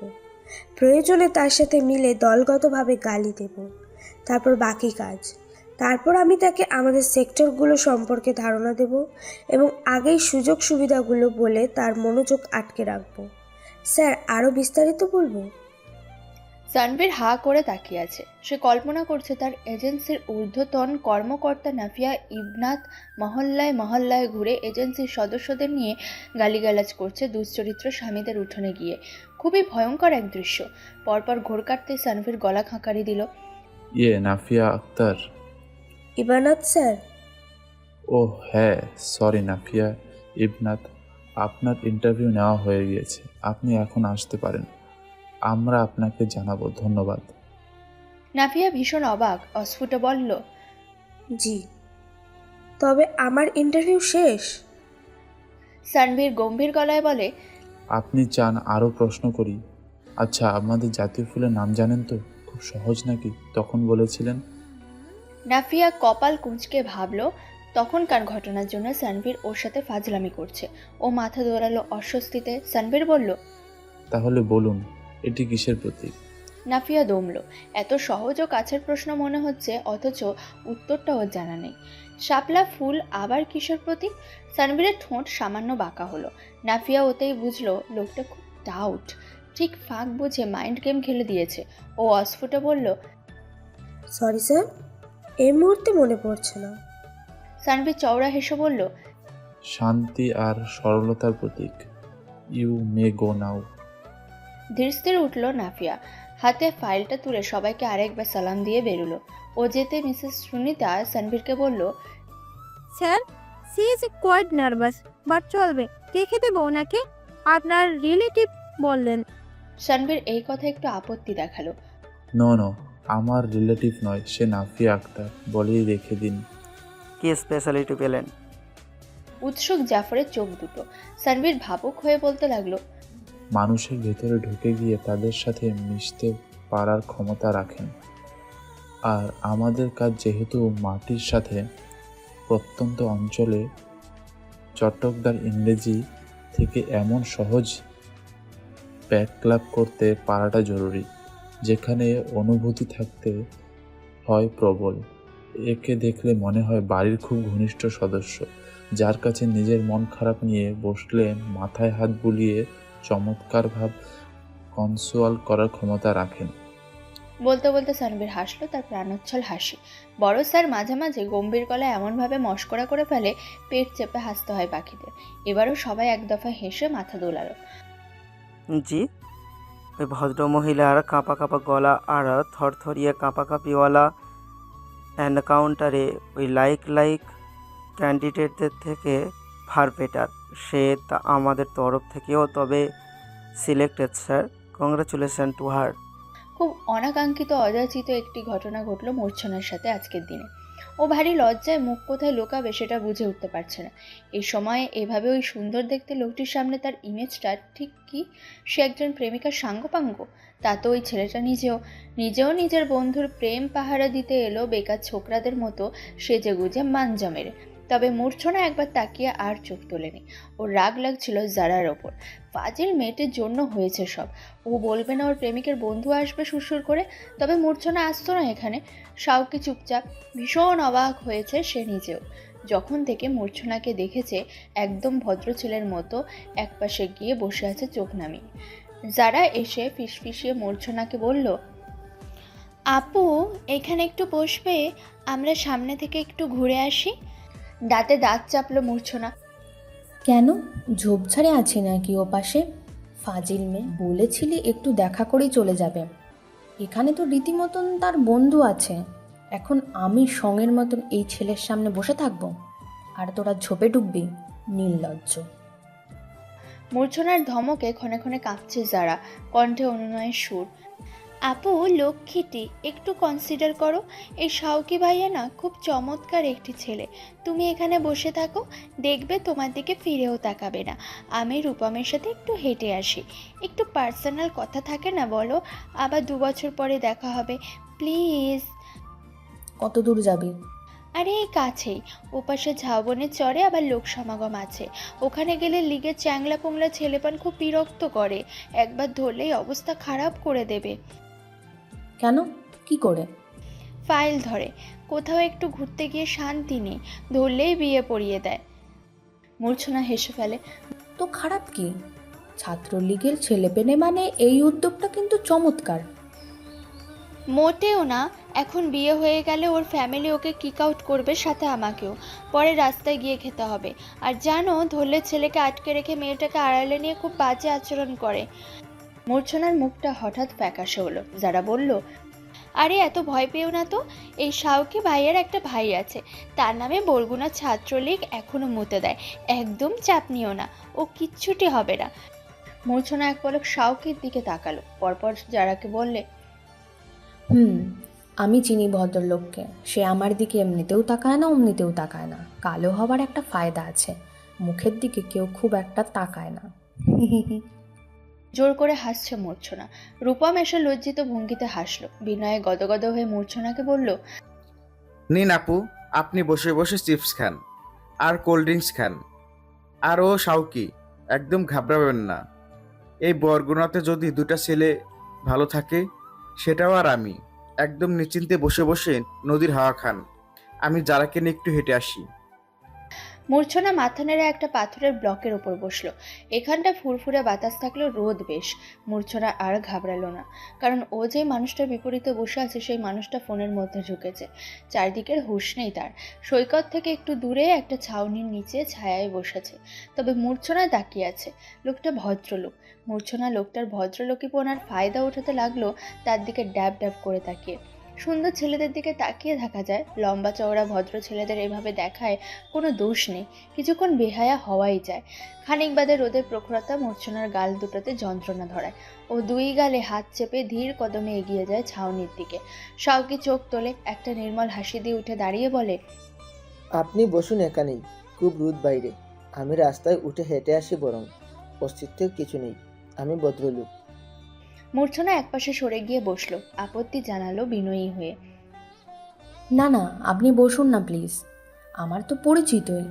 প্রয়োজনে তার সাথে মিলে দলগতভাবে গালি দেব। তারপর বাকি কাজ। তারপর আমি তাকে আমাদের সেক্টরগুলো সম্পর্কে ধারণা দেব এবং আগেই সুযোগ সুবিধাগুলো বলে তার মনোযোগ আটকে রাখবো। স্যার, আরও বিস্তারিত বলবো? সানভীর হা করে তাকিয়ে আছে। সে কল্পনা করছে তার এজেন্সির ঊর্ধ্বতন কর্মকর্তা নাফিয়া ইবনাত মহল্লায় ঘুরে এজেন্সির সদস্যদের নিয়ে গালিগালাজ করছে দুশ্চরিত্র স্বামীদের উঠোনে গিয়ে। খুবই ভয়ঙ্কর এক দৃশ্য। পরপর ঘোর কাটতে সানভীর গলা খাঁকারি দিল, নাফিয়া আক্তার? ইবানাত স্যার। ও হ্যাঁ, সরি নাফিয়া ইবনাত, আপনার ইন্টারভিউ নেওয়া হয়ে গিয়েছে, আপনি এখন আসতে পারেন। আমরা আপনাকে জানাবো। ধন্যবাদ। নাফিয়া ভীষণ অবাক, অস্ফুট বলল, জি, তবে আমার ইন্টারভিউ শেষ। সানভীর গম্ভীর গলায় বলে, আপনি চান আরও প্রশ্ন করি? আচ্ছা, আমাদের জাতীয় ফুলের নাম জানেন তো? খুব সহজ নাকি তখন বলেছিলেন? নাফিয়া কপাল কুঁচকে ভাবল তখনকার ঘটনার জন্য সানভীর ওর সাথে ফাজলামি করছে। ও মাথা দোলালো অস্বস্তিতে। সানভীর বলল, তাহলে বলুন, এটি কিসের প্রতীক? নাফিয়া দমল। এত সহজ ও কাছের প্রশ্ন মনে হচ্ছে, অথচ উত্তরটা ওর জানা নেই। শাপলা ফুল আবার কিসের প্রতীক? সানভীরের ঠোঁট সামান্য বাঁকা হলো। নাফিয়া ওতেই বুঝলো লোকটা খুব ডাউট। ঠিক ফাঁক বুঝে মাইন্ড গেম খেলে দিয়েছে। ও অস্ফুটে বলল, সরি স্যার, এই মুহূর্তে মনে পড়ছে না। সানভীর চওড়া হেসে বলল, শান্তি আর সরলতার প্রতীক। ইউ মে গো নাও। ধীর উঠল নাফিয়া, হাতে ফাইলটা তুলে সবাইকে আরেকবার সালাম দিয়ে বেরোলো। ও যেতে মিসেস সুনিতা সানভীরকে বলল, sir she is quite nervous but চলবে, দেখে দেবো ওনাকে। আপনার রিলেটিভ বললেন। সানভীর এই কথা একটু আপত্তি দেখালো। নো নো, আমার রিলেটিভ নয়, সে নাফিয়া আক্তার, বলেই রেখে দিন। কি স্পেশালিটি পেলেন? উৎসুক জাফরের চোখ দুটো। সানভীর ভাবুক হয়ে বলতে লাগলো, মানুষের ভেতরে ঢুকে গিয়ে তাদের সাথে মিশতে পারার ক্ষমতা রাখেন। আর আমাদের কাজ যেহেতু মাটির সাথে, প্রত্যন্ত অঞ্চলে চটকদার ইংরেজি থেকে এমন সহজ ব্যাকক্লাব করতে পারাটা জরুরি, যেখানে অনুভূতি থাকতে হয় প্রবল। একে দেখলে মনে হয় বাড়ির খুব ঘনিষ্ঠ সদস্য, যার কাছে নিজের মন খারাপ নিয়ে বসলে মাথায় হাত বুলিয়ে চমৎকার ভাব কনসোয়াল করার ক্ষমতা রাখেন। বলতে বলতে সানভীর হাসলো, তার প্রাণোচ্ছল হাসি। বড় স্যার মাঝে মাঝে গম্ভীর গলায় এমনভাবে মস্করা করে ফেলে, পেট চেপে হাসতে হয় পাখিদের। এবারও সবাই এক দফা হেসে মাথা দোলালো। জি, ওই ভদ্রমহিলার কাঁপা কাঁপা গলা আর থরথরিয়ে কাঁপাকাঁপিওয়ালা এনকাউন্টারে ওই লাইক ক্যান্ডিডেটদের থেকে ফার বেটার। সে তা আমাদের তরফ থেকেও তবে selected sir, congratulation to her. খুব অনাকাঙ্ক্ষিত অযাচিত একটি ঘটনা ঘটলো মূর্ছনার সাথে আজকের দিনে। ও ভারী লজ্জায় মুখ কোথায় লুকাবে সেটা বুঝে উঠতে পারছে না। এই সময়ে এভাবে ওই সুন্দর দেখতে লোকটির সামনে তার ইমেজটা ঠিক কি? সে একজন প্রেমিকার সাঙ্গপাঙ্গ? তা তো ওই ছেলেটা নিজেও নিজের বন্ধুর প্রেম পাহারা দিতে এলো বেকার ছোকরাদের মতো সেজে গুজে মাঞ্জা মেরে। তবে মূর্ছনা একবার তাকিয়ে আর চোখ তোলেনি। ওর রাগ লাগছিল জারার ওপর। ফাজিল মেয়েটির জন্য হয়েছে সব। ও বলবে না ওর প্রেমিকের বন্ধু আসবে সুরসুর করে? তবে মূর্ছনা আসতো না এখানে। শাওকি চুপচাপ, ভীষণ অবাক হয়েছে সে নিজেও। যখন থেকে মূর্ছনাকে দেখেছে একদম ভদ্র ছেলের মতো একপাশে গিয়ে বসে আছে চোখ নামিয়ে। যারা এসে ফিসফিসিয়ে মূর্ছনাকে বলল, আপু এখানে একটু বসবে, আমরা সামনে থেকে একটু ঘুরে আসি। দাঁতে দাঁত চাপলো মূর্ছনা। কেন, ঝোপঝাড়ে আছি নাকি ও পাশে? ফাজিল মেয়ে, বলেছিলি একটু দেখা করেই চলে যাবে। এখানে তো রীতিমতন তার বন্ধু আছে। এখন আমি সঙ্গের মতন এই ছেলের সামনে বসে থাকবো আর তোরা ঝোপে ডুববি? নির্লজ্জ। মূর্ছনার ধমকে ক্ষণে ক্ষণে কাঁপছে যারা, কণ্ঠে অনুনয়ের সুর। আপু লক্ষ্মীটি, একটু কনসিডার করো। এই শাওকি ভাইয়া না খুব চমৎকার একটি ছেলে। তুমি এখানে বসে থাকো, দেখবে তোমার দিকে ফিরেও তাকাবে না। আমি রূপমের সাথে একটু হেঁটে আসি। একটু পার্সোনাল কথা থাকে না বলো? আবার 2 বছর পরে দেখা হবে, প্লিজ। কত দূর যাবি? আরে এই কাছেই, ওপাশে ঝাউবনের চরে আবার লোক সমাগম আছে। ওখানে গেলে লিগের চ্যাংলা পোংলা ছেলেপান খুব বিরক্ত করে, একবার ধরলেই অবস্থা খারাপ করে দেবে। কেন, কি করে? ফাইল ধরে। কোথাও একটু ঘুরতে গিয়ে শান্তি নেই, ধরলেই বিয়ে পড়িয়ে দেয়। মূর্ছনা হেসে ফেলে। তো খারাপ কি? ছাত্রলীগের ছেলেপেলে মানে এই উদ্যোগটা কিন্তু চমৎকার। মোটেও না। এখন বিয়ে হয়ে গেলে ওর ফ্যামিলি ওকে কিক আউট করবে, সাথে আমাকেও। পরে রাস্তায় গিয়ে খেতে হবে। আর জানো, ধরলে ছেলেকে আটকে রেখে মেয়েটাকে আড়ালে নিয়ে খুব বাজে আচরণ করে। মূর্ছনার মুখটা হঠাৎ ফ্যাকাশে হলো। যারা বলল, আরে এত ভয় পেও না তো। এই শাওকি ভাইয়ের একটা ভাই আছে, তার নামে বরগুনা ছাত্রলীগ এখনো মুতে দেয়। একদম চাপ নিও না, ও কিচ্ছুটি হবে না। মূর্ছনা এক পলক শাওকির দিকে তাকালো, পরপর যারাকে বললে, আমি চিনি ভদ্রলোককে। সে আমার দিকে এমনিতেও তাকায় না, অমনিতেও তাকায় না। কালো হবার একটা ফায়দা আছে, মুখের দিকে কেউ খুব একটা তাকায় না। জোর করে হাসছে মূর্ছনা। রূপম এসে লজ্জিত ভঙ্গিতে হাসলো। বিনয়ে গদগদ হয়ে মূর্ছনাকে বলল, নিন আপু, আপনি বসে বসে চিপস খান আর কোল্ড ড্রিঙ্কস খান। আর ও শাওকি, একদম ঘাবড়াবেন না। এই বরগুনাতে যদি 2টা ছেলে ভালো থাকে, সেটাও আর আমি। একদম নিশ্চিন্তে বসে বসে নদীর হাওয়া খান। আমি যারাকে নিয়ে একটু হেঁটে আসি। মূর্ছনা মাথা নেড়ে একটা পাথরের ব্লকের ওপর বসলো। এখানটা ফুরফুরে বাতাস থাকলেও রোদ বেশ। মূর্ছনা আর ঘাবড়ালো না, কারণ ও যে মানুষটার বিপরীতে বসে আছে সেই মানুষটা ফোনের মধ্যে ঢুকেছে। চারদিকের হুঁশ নেই তার। সৈকত থেকে একটু দূরে একটা ছাউনির নিচে ছায়ায় বসেছে, তবে মূর্ছনা তাকিয়ে আছে। লোকটা ভদ্রলোক। মূর্ছনা লোকটার ভদ্রলোকীপনার ফায়দা ওঠাতে লাগলো তার দিকে ড্যাব ড্যাব করে তাকিয়ে। সুন্দর ছেলেদের দিকে তাকিয়ে থাকা যায়, লম্বা চওড়া ভদ্র ছেলেদের এভাবে দেখায় কোনো দোষ নেই, কিছুক্ষণ বেহায়া হওয়াই যায়। খানিক বাদে রোদের প্রখরতা মূর্ছনার গাল দুটোতে যন্ত্রণা ধরায়। ও দুই গালে হাত চেপে ধীর কদমে এগিয়ে যায় ছাউনির দিকে। শাওকি চোখ তোলে, একটা নির্মল হাসি দিয়ে উঠে দাঁড়িয়ে বলে, আপনি বসুন এখানেই, খুব রোদ বাইরে। আমি রাস্তায় উঠে হেঁটে আসি, বরং অস্তিত্বের কিছু নেই, আমি ভদ্রলোক। মূর্ছনা একপাশে সরে গিয়ে বসলো, আপত্তি জানালো বিনয়ী হয়ে। না না, আপনি বসুন না প্লিজ, আমার তো পরিচিতই,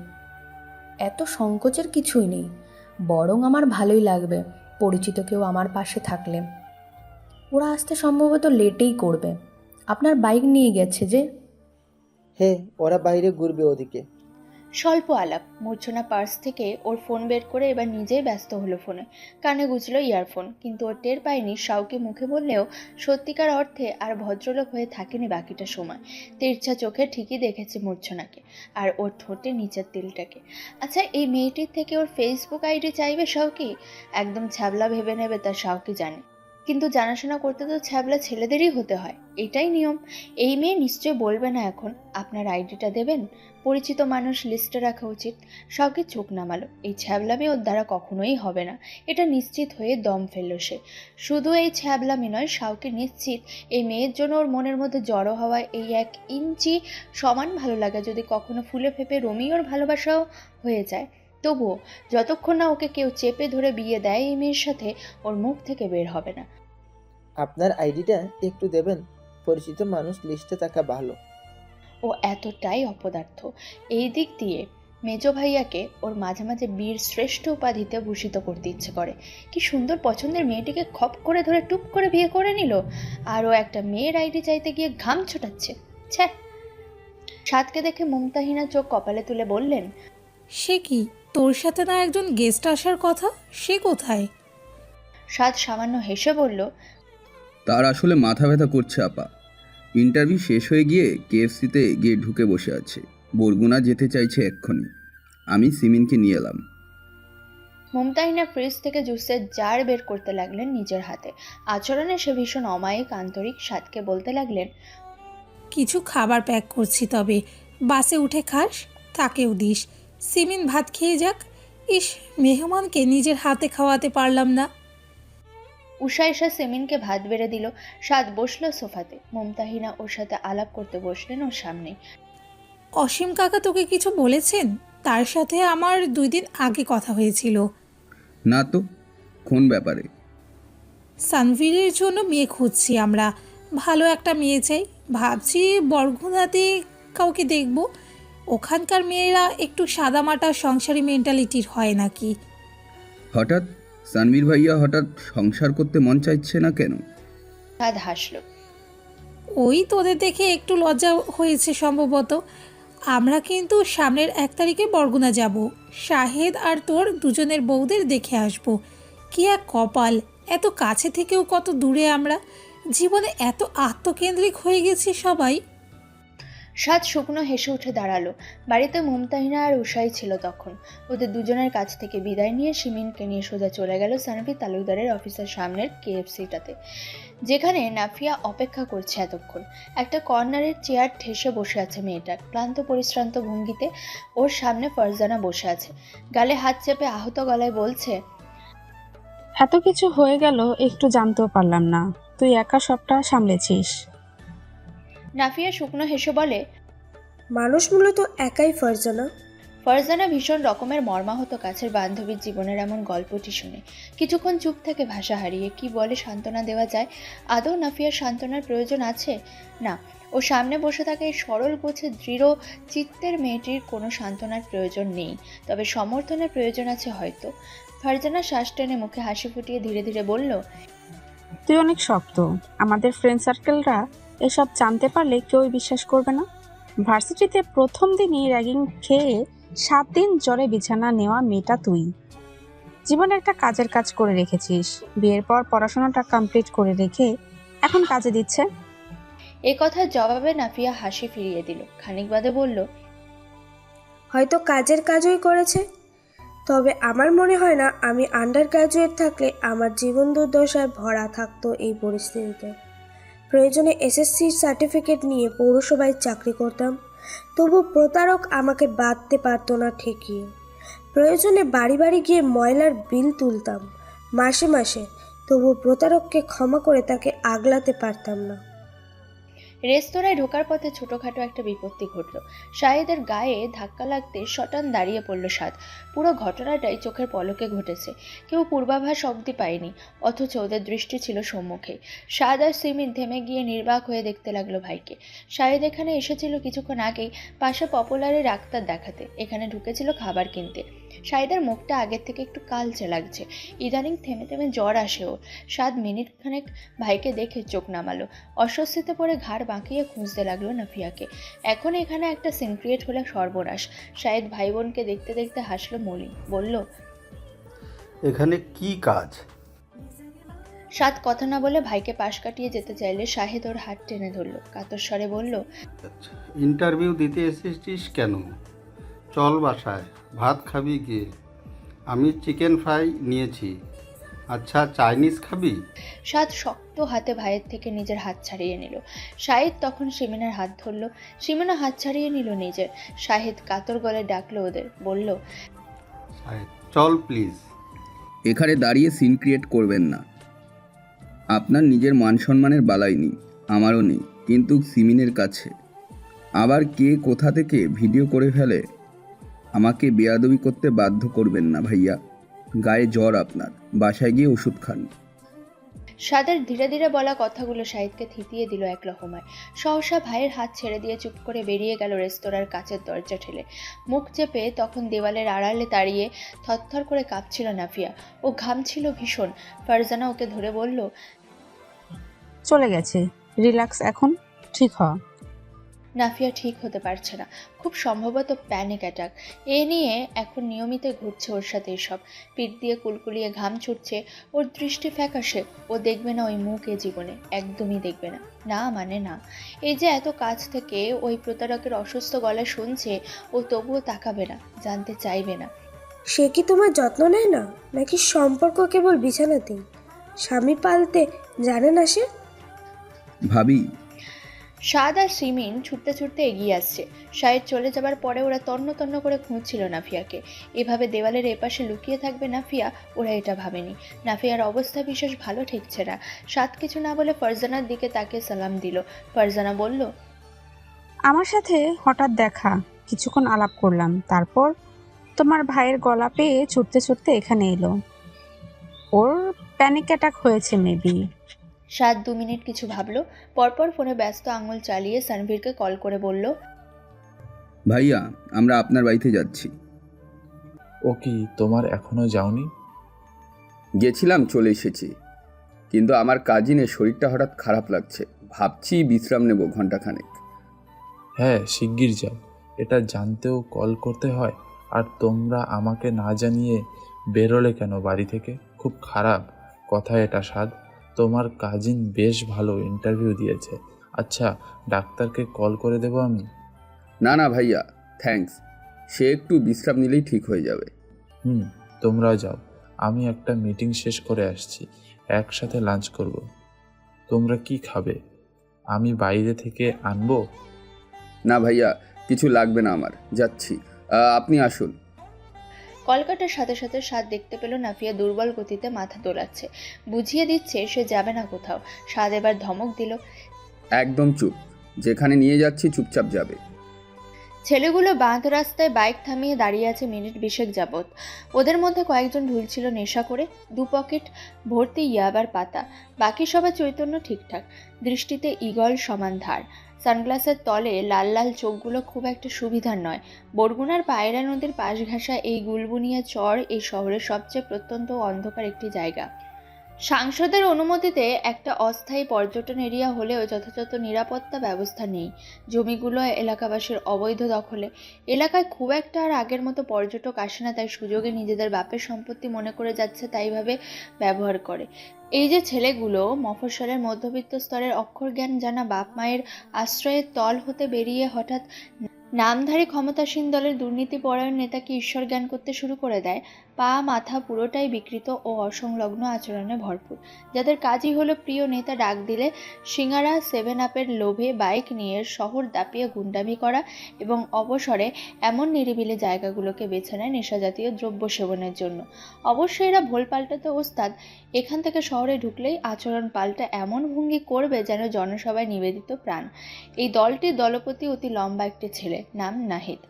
এত সংকোচের কিছুই নেই, বরং আমার ভালোই লাগবে পরিচিত কেউ আমার পাশে থাকলে। ওরা আসতে সম্ভবত লেটেই করবে, আপনার বাইক নিয়ে গেছে যে। হ্যাঁ, ওরা বাইরে ঘুরবে ওদিকে। স্বল্প আলাপ। মূর্ছনা পার্স থেকে ওর ফোন বের করে এবার নিজেই ব্যস্ত হলো ফোনে। কানে গুজলো ইয়ারফোন, কিন্তু ওর টের পায়নি শাওকে মুখে বললেও সত্যিকার অর্থে আর ভদ্রলোক হয়ে থাকেনি বাকিটা সময়। তিরছা চোখে ঠিকই দেখেছে মূর্ছনাকে, আর ওর ঠোঁটে নিচের তিলটাকে। আচ্ছা, এই মেয়েটির থেকে ওর ফেসবুক আইডি চাইবে শাওকি? একদম ছ্যাবলা ভেবে নেবে তা শাওকি জানে, কিন্তু জানাশোনা করতে তো ছ্যাবলা ছেলেদেরই হতে হয়, এটাই নিয়ম। এই মেয়ে নিশ্চয় বলবে না এখন, আপনার আইডিটা দেবেন? পরিচিত মানুষ লিস্টে রাখা উচিত। শাওকি চোখ নামালো। এই ছ্যাবলামি ওর দ্বারা কখনোই হবে না, এটা নিশ্চিত হয়ে দম ফেলল সে। শুধু এই ছ্যাবলামি নয়, শাওকি নিশ্চিত এই মেয়ের জন্য ওর মনের মধ্যে জড়ো হওয়া এই 1 ইঞ্চি সমান ভালো লাগে যদি কখনো ফুলে ফেপে রোমিওর ভালোবাসাও হয়ে যায়, তবুও যতক্ষণ না ওকে কেউ চেপে ধরে বিয়ে দেয় এই মেয়ের সাথে, ওর মুখ থেকে বের হবে না। আপনার আইডিটা একটু দেবেন? পরিচিত মানুষ লিস্টে থাকা ভালো। ও এতটাই অপদার্থ। এই দিক দিয়ে মেজো ভাইয়াকে ওর মাঝে মাঝে বীর শ্রেষ্ঠ উপাধিতে ভূষিত করতে ইচ্ছে করে। কি সুন্দর পছন্দের মেয়েটিকে খপ করে ধরে টুপ করে বিয়ে করে নিল, আর ও একটা মেয়ের আইডি চাইতে গিয়ে ঘাম ছোটাচ্ছে। ছ্যা। সাদকে দেখে মুমতাহিনা চোখ কপালে তুলে বললেন, সে কি, তোর সাথে না একজন গেস্ট আসার কথা, সে কোথায়? সাদ সামান্য হেসে বলল, তার আসলে মাথা ব্যথা করছে আপা। ইন্টারভিউ শেষ হয়ে গিয়ে কেএফসিতে গিয়ে ঢুকে বসে আছে, বরগুনা যেতে চাইছে এক্ষুনি। আমি সিমিনকে নিয়ে এলাম। মুমতাহিনা ফ্রিজ থেকে জুসের জার বের করতে লাগলেন নিজের হাতে। আচরণে সে ভীষণ অমায়িক আন্তরিক। সাদকে বলতে লাগলেন, কিছু খাবার প্যাক করছি, তবে বাসে উঠে খাস, তাকেও দিস। সিমিন ভাত খেয়ে যাক। ইস, মেহমানকে নিজের হাতে খাওয়াতে পারলাম না। উষা এসে সিমিনকে ভাত বেড়ে দিল। সাদ বসলো সোফাতে। মুমতাহিনা ওর সাথে আলাপ করতে বসলেন ওর সামনে। অসীম কাকা তোকে কিছু বলেছেন? তার সাথে আমার 2 দিন আগে কথা হয়েছিল। না তো, কোন ব্যাপারে? সানভীরের জন্য মেয়ে খুঁজছি আমরা, ভালো একটা মেয়ে চাই। ভাবছি বরগুনাতে কাউকে দেখব। ওখানকার মেয়েরা একটু সাদামাটা সংসারী মেন্টালিটির হয় নাকি। হঠাৎ সানভীর ভাইয়া হঠাৎ সংসার করতে মন চাইছে না কেন? সাদ হাসলো। ওই তোদের দেখে একটু লজ্জা হয়েছে সম্ভবত। আমরা কিন্তু সামনের 1 তারিখে বরগুনা যাব। শাহেদ আর তোর দুজনের বউদের দেখে আসব। কি এক কপাল, এত কাছে থেকেও কত দূরে আমরা। জীবনে এত আত্মকেন্দ্রিক হয়ে গেছি সবাই। সাদ শুকনো হেসে উঠে দাঁড়ালো। বাড়িতে মুমতাহিনা আর উষাই ছিল তখন। ওদের দুজনের কাছ থেকে বিদায় নিয়ে সিমিনকে নিয়ে সোজা চলে গেল সানভীর তালুকদারের অফিসের সামনের কেএফসিটাতে, যেখানে নাফিয়া অপেক্ষা করছে এতক্ষণ। একটা কর্নারের চেয়ার ঠেসে বসে আছে মেয়েটা, ক্লান্ত পরিশ্রান্ত ভঙ্গিতে। ওর সামনে ফারজানা বসে আছে, গালে হাত চেপে আহত গলায় বলছে, এত কিছু হয়ে গেল একটু জানতেও পারলাম না, তুই একা সবটা সামলেছিস। নাফিয়া শুকনো হেসে বলে, মানুষ মূলত একাই ফারজানা। ফারজানা ভীষণ রকমের মর্মাহত কাছের বান্ধবীর জীবনের এমন গল্পটি শুনে কিছুক্ষণ চুপ থেকে ভাষা হারিয়ে কি বলে সান্ত্বনা দেওয়া যায়। আদৌ নাফিয়ার সান্ত্বনার প্রয়োজন আছে? না, ও সামনে বসে থাকা এই সরল গোছে দৃঢ় চিত্তের মেয়েটির কোনো সান্ত্বনার প্রয়োজন নেই, তবে সমর্থনের প্রয়োজন আছে হয়তো। ফারজানা শ্বাস টেনে মুখে হাসি ফুটিয়ে ধীরে ধীরে বলল, তুই অনেক শক্ত, আমাদের ফ্রেন্ড সার্কেলরা এসব জানতে পারলে কেউই বিশ্বাস করবে না। ভার্সিটিতে প্রথম দিনই র্যাগিং খেয়ে 7 দিন জ্বরে বিছানা নেওয়া মেয়েটা তুই। জীবনে একটা কাজের কাজ করে রেখেছিস, বিয়ের পর পড়াশোনাটা কমপ্লিট করে রেখে এখন কাজে দিচ্ছে। এ কথার জবাবে নাফিয়া হাসি ফিরিয়ে দিল। খানিক বাদে বলল, হয়তো কাজের কাজই করেছে, তবে আমার মনে হয় না আমি আন্ডার গ্র্যাজুয়েট থাকলে আমার জীবন দুর্দশায় ভরা থাকতো এই পরিস্থিতিতে। প্রয়োজনে এসএসসির সার্টিফিকেট নিয়ে পৌরসভায় চাকরি করতাম, তবু প্রতারক আমাকে বাঁধতে পারতো না ঠেকিয়ে। প্রয়োজনে বাড়ি বাড়ি গিয়ে ময়লার বিল তুলতাম মাসে মাসে, তবু প্রতারককে ক্ষমা করে তাকে আগলাতে পারতাম না। রেস্তোরাঁয় ঢোকার পথে ছোটখাটো একটা বিপত্তি ঘটল। শাহেদের গায়ে ধাক্কা লাগতে শটান দাঁড়িয়ে পড়ল সাদ। পুরো ঘটনাটাই চোখের পলকে ঘটেছে, কেউ পূর্বাভাস অবধি পায়নি, অথচ ওদের দৃষ্টি ছিল সম্মুখে। সাদ আর সিমিন থেমে গিয়ে নির্বাক হয়ে দেখতে লাগলো ভাইকে। শাহেদ এখানে এসেছিল কিছুক্ষণ আগেই পাশে পপুলারের ডাক্তার দেখাতে, এখানে ঢুকেছিল খাবার কিনতে। শাহেদের মুখটা আগের থেকে একটু কালচে লাগছে, ইদানিং থেমে থেমে জ্বর আসে ওর। সাদ মিনিট খানেক ভাইকে দেখে চোখ নামালো, অস্বস্তিতে পড়ে ঘাড় বাঁকিয়ে খুঁজতে লাগলো নাফিয়াকে। এখন এখানে একটা সিন ক্রিয়েট হলো সর্বনাশ। শাহেদ ভাই বোনকে দেখতে দেখতে হাসলো মলিন, বলল, এখানে কি কাজ? সাদ কথা না বলে ভাইকে পাশ কাটিয়ে যেতে চাইলে শাহেদ ওর হাত টেনে ধরলো, কাতর স্বরে বলল, ইন্টারভিউ দিতে এসেছিস কেন? চল বাসায়, ভাত খাবি গিয়ে। আমি চিকেন ফ্রাই নিয়েছি। আচ্ছা, চাইনিজ খাবি? সাদ শক্ত হাতে ভাইয়ের থেকে নিজের হাত ছাড়িয়ে নিল। শাহেদ তখন সিমিনার হাত ধরলো, সিমিনা হাত ছাড়িয়ে নিল নিজের। শাহেদ কাতর গলে ডাকলো ওদের, বলল, চল প্লিজ। এখানে দাঁড়িয়ে সিন ক্রিয়েট করবেন না। আপনার নিজের মান সম্মানের বালাই নেই, আমারও নেই, কিন্তু সিমিনের কাছে। আবার কে কোথা থেকে ভিডিও করে ফেলে আমাকে বেয়াদবি করতে বাধ্য করবেন না ভাইয়া। গায়ে জ্বর আপনার, বাসায় গিয়ে ওষুধ খান। সাদের ধীরে ধীরে বলা কথাগুলো শাহিদকে থিতিয়ে দিল এক রকমায়। সহসা ভাইয়ের হাত ছেড়ে দিয়ে চুপ করে বেরিয়ে গেল রেস্তোরাঁর কাচের দরজা ঠেলে। মুখ চেপে তখন দেওয়ালের আড়ালে দাঁড়িয়ে থরথর করে কাঁপছিল নাফিয়া, ও ঘামছিল ভীষণ। ফারজানা ওকে ধরে বলল, চলে গেছে, রিল্যাক্স, এখন ঠিক হ। নাফিয়া ঠিক হতে পারছে না, খুব সম্ভবত প্যানিক অ্যাটাক। এ নিয়ে এখন নিয়মিত ঘুরছে ওর সাথে এসব। পিঠ দিয়ে কুলকুলিয়ে ঘাম ছুটছে, ওর দৃষ্টি ফ্যাকাশে। ও দেখবে না ওই মুখ এ জীবনে, একদমই দেখবে না, না মানে না। এই যে এত কাছ থেকে ওই প্রতারকের অসুস্থ গলা শুনছে, ও তবুও তাকাবে না, জানতে চাইবে না। সে কি তোমার যত্ন নেয় না, নাকি সম্পর্ক কেবল বিছানাতেই? স্বামী পালতে জানে না সে? ভাবি। সাদ আর সিমিন ছুটতে ছুটতে এগিয়ে আসছে। শাহেদ চলে যাবার পরে ওরা তন্ন তন্ন করে খুঁজছিল নাফিয়াকে। এভাবে দেওয়ালের এপাশে লুকিয়ে থাকবে নাফিয়া, ওরা এটা ভাবেনি। নাফিয়ার অবস্থা বিশেষ ভালো ঠেকছে না। সাদ কিছু না বলে ফারজানার দিকে তাকে সালাম দিল। ফারজানা বলল, আমার সাথে হঠাৎ দেখা, কিছুক্ষণ আলাপ করলাম, তারপর তোমার ভাইয়ের গলা পেয়ে ছুটতে ছুটতে এখানে এলো। ওর প্যানিক অ্যাটাক হয়েছে মেবি। সাদ 2 মিনিট কিছু ভাবলো, পরপর ফোনে ব্যস্ত আঙুল চালিয়ে সানভীরকে কল করে বলল, ভাইয়া, আমরা আপনার বাড়িতে যাচ্ছি। ও কি, তোমার এখনো যাওনি? গেছিলাম, চলে এসেছি, কিন্তু আমার কাজিনের শরীরটা হঠাৎ খারাপ লাগছে, ভাবছি বিশ্রাম নেব ঘন্টাখানেক। হ্যাঁ, শিগগির যাও। এটা জানতেও কল করতে হয়? আর তোমরা আমাকে না জানিয়ে বেরোলে কেন বাড়ি থেকে? খুব খারাপ কথা এটা সাদ। তোমার কাজিন বেশ ভালো ইন্টারভিউ দিয়েছে। আচ্ছা, ডাক্তারকে কল করে দেবো আমি? না না ভাইয়া, থ্যাঙ্কস, সে একটু বিশ্রাম নিলেই ঠিক হয়ে যাবে। তোমরা যাও, আমি একটা মিটিং শেষ করে আসছি, একসাথে লাঞ্চ করব। তোমরা কি খাবে? আমি বাইরে থেকে আনবো? না ভাইয়া, কিছু লাগবে না আমার, যাচ্ছি, আপনি আসুন। কল কাটার সাথে সাথে সাদ দেখতে পেল নাফিয়া দুর্বল গতিতে মাথা দোলাচ্ছে, বুঝিয়ে দিচ্ছে সে যাবে না কোথাও। সাদ এবার ধমক দিল, একদম চুপ, যেখানে নিয়ে যাচ্ছি চুপচাপ যাবে। ছেলেগুলো বাঁধ রাস্তায় বাইক থামিয়ে দাঁড়িয়ে আছে মিনিট 20 যাবৎ। ওদের মধ্যে কয়েকজন ঢুলছিল নেশা করে, 2 পকেট ভর্তি ইয়াবার পাতা। বাকি সবার চৈতন্য ঠিকঠাক, দৃষ্টিতে ঈগল সমান ধার। সানগ্লাসের তলে লাল লাল চোখগুলো খুব একটা সুবিধার নয়। বরগুনার পায়রা নদীর পাশ ঘেঁষা এই গুলবুনিয়া চর এই শহরের সবচেয়ে প্রত্যন্ত অন্ধকার একটি জায়গা। সাংসদের অনুমতিতে একটা অস্থায়ী পর্যটন এরিয়া হলেও যথাযথ নিরাপত্তা ব্যবস্থা নেই। জমিগুলো এলাকাবাসীর অবৈধ দখলে। এলাকায় খুব একটা আর আগের মতো পর্যটক আসে না, তাই সুযোগে নিজেদের বাপের সম্পত্তি মনে করে যাচ্ছে, তাইভাবে ব্যবহার করে। এই যে ছেলেগুলো মফস্বলের মধ্যবিত্ত স্তরের অক্ষর জ্ঞান জানা বাপ মায়ের আশ্রয়ের তল হতে বেরিয়ে হঠাৎ নামধারী ক্ষমতাসীন দলের দুর্নীতিপরায়ণ নেতাকে ঈশ্বর জ্ঞান করতে শুরু করে দেয়। পা মাথা পুরোটাই বিকৃত ও অসংলগ্ন আচরণে ভরপুর, যাদের কাজই হলো প্রিয় নেতা ডাক দিলে সিঙ্গারা 7-আপের লোভে বাইক নিয়ে শহর দাপিয়ে গুন্ডামি করা এবং অবসরে এমন নিরিবিলি জায়গাগুলোকে বেছে নেয় নেশাজাতীয় দ্রব্য সেবনের জন্য। অবশ্যই এরা ভোল পাল্টাতে ওস্তাদ। এখান থেকে শহরে ঢুকলেই আচরণ পাল্টা এমন ভঙ্গি করবে যেন জনসভায় নিবেদিত প্রাণ। এই দলটির দলপতি অতি লম্বা একটি ছেলে, নাম নাহিদ,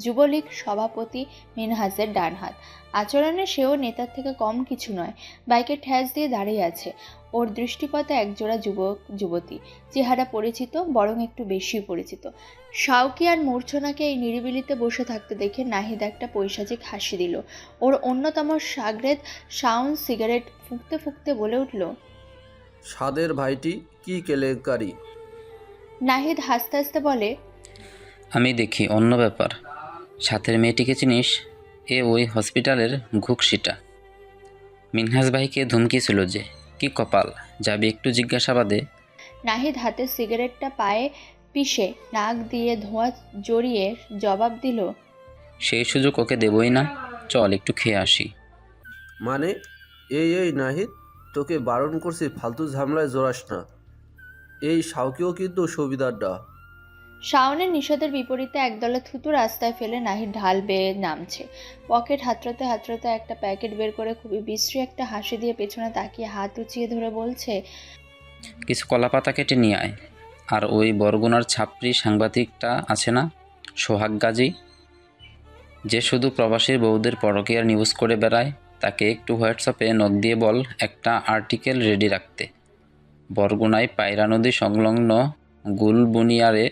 যুবলীগ সভাপতি মিনহাজের ডান হাত। আচরণে সেও নেতার থেকে কম কিছু নয়। বাইকে ঠ্যাস দিয়ে দাঁড়িয়ে আছে। ওর দৃষ্টিপথে একজোড়া যুবক যুবতী, চেহারা পরিচিত, বরং একটু বেশি পরিচিত। শাওকি আর মূর্ছনাকে এই নিরিবিলিতে বসে থাকতে দেখে নাহিদ একটা পৈশাচিক হাসি দিল। ওর অন্যতম সাগরেদ শাওন সিগারেট ফুঁকতে ফুঁকতে বলে উঠল, সাদের ভাইটি কি কেলেঙ্কারি? নাহিদ হাসতে হাসতে বলে, আমি দেখি অন্য ব্যাপার। সাথের মেয়েটিকে চিনিস? এ ওই হসপিটালের ঘুকসিটা। মিনহাজ ভাইকে ধমকিয়েছিল যে। কি কপাল, যাবি একটু জিজ্ঞাসাবাদে? নাহিদ হাতে সিগারেটটা পায়ে পিষে নাক দিয়ে ধোঁয়া জড়িয়ে জবাব দিল, সেই সুযোগ ওকে দেবই না। চল একটু খেয়ে আসি। মানে এই নাহিদ, তোকে বারণ করছি ফালতু ঝামেলায় জড়াস না। এই শাওকিও কিন্তু সুবিধারটা। শাওনের নিষেধের বিপরীতে একদলা থুতু রাস্তায় ফেলে নাহিদ ঢাল বেয়ে নামছে। পকেট হাতড়াতে হাতড়াতে একটা প্যাকেট বের করে খুবই বিশ্রী একটা হাসি দিয়ে পেছনে তাকিয়ে হাত উঁচিয়ে ধরে বলছে, কিছু কলাপাতা কেটে নিয়ে আয়। আর ওই বরগুনার ছাপড়ি সাংবাদিকটা আছে না, সোহাগ গাজী, যে শুধু প্রবাসীর বউদের পরকীয়ার নিউজ করে বেড়ায়, তাকে একটু হোয়াটসঅ্যাপে নোট দিয়ে বল একটা আর্টিকেল রেডি রাখতে। বরগুনায় পায়রা নদী সংলগ্ন গুলবুনিয়ারে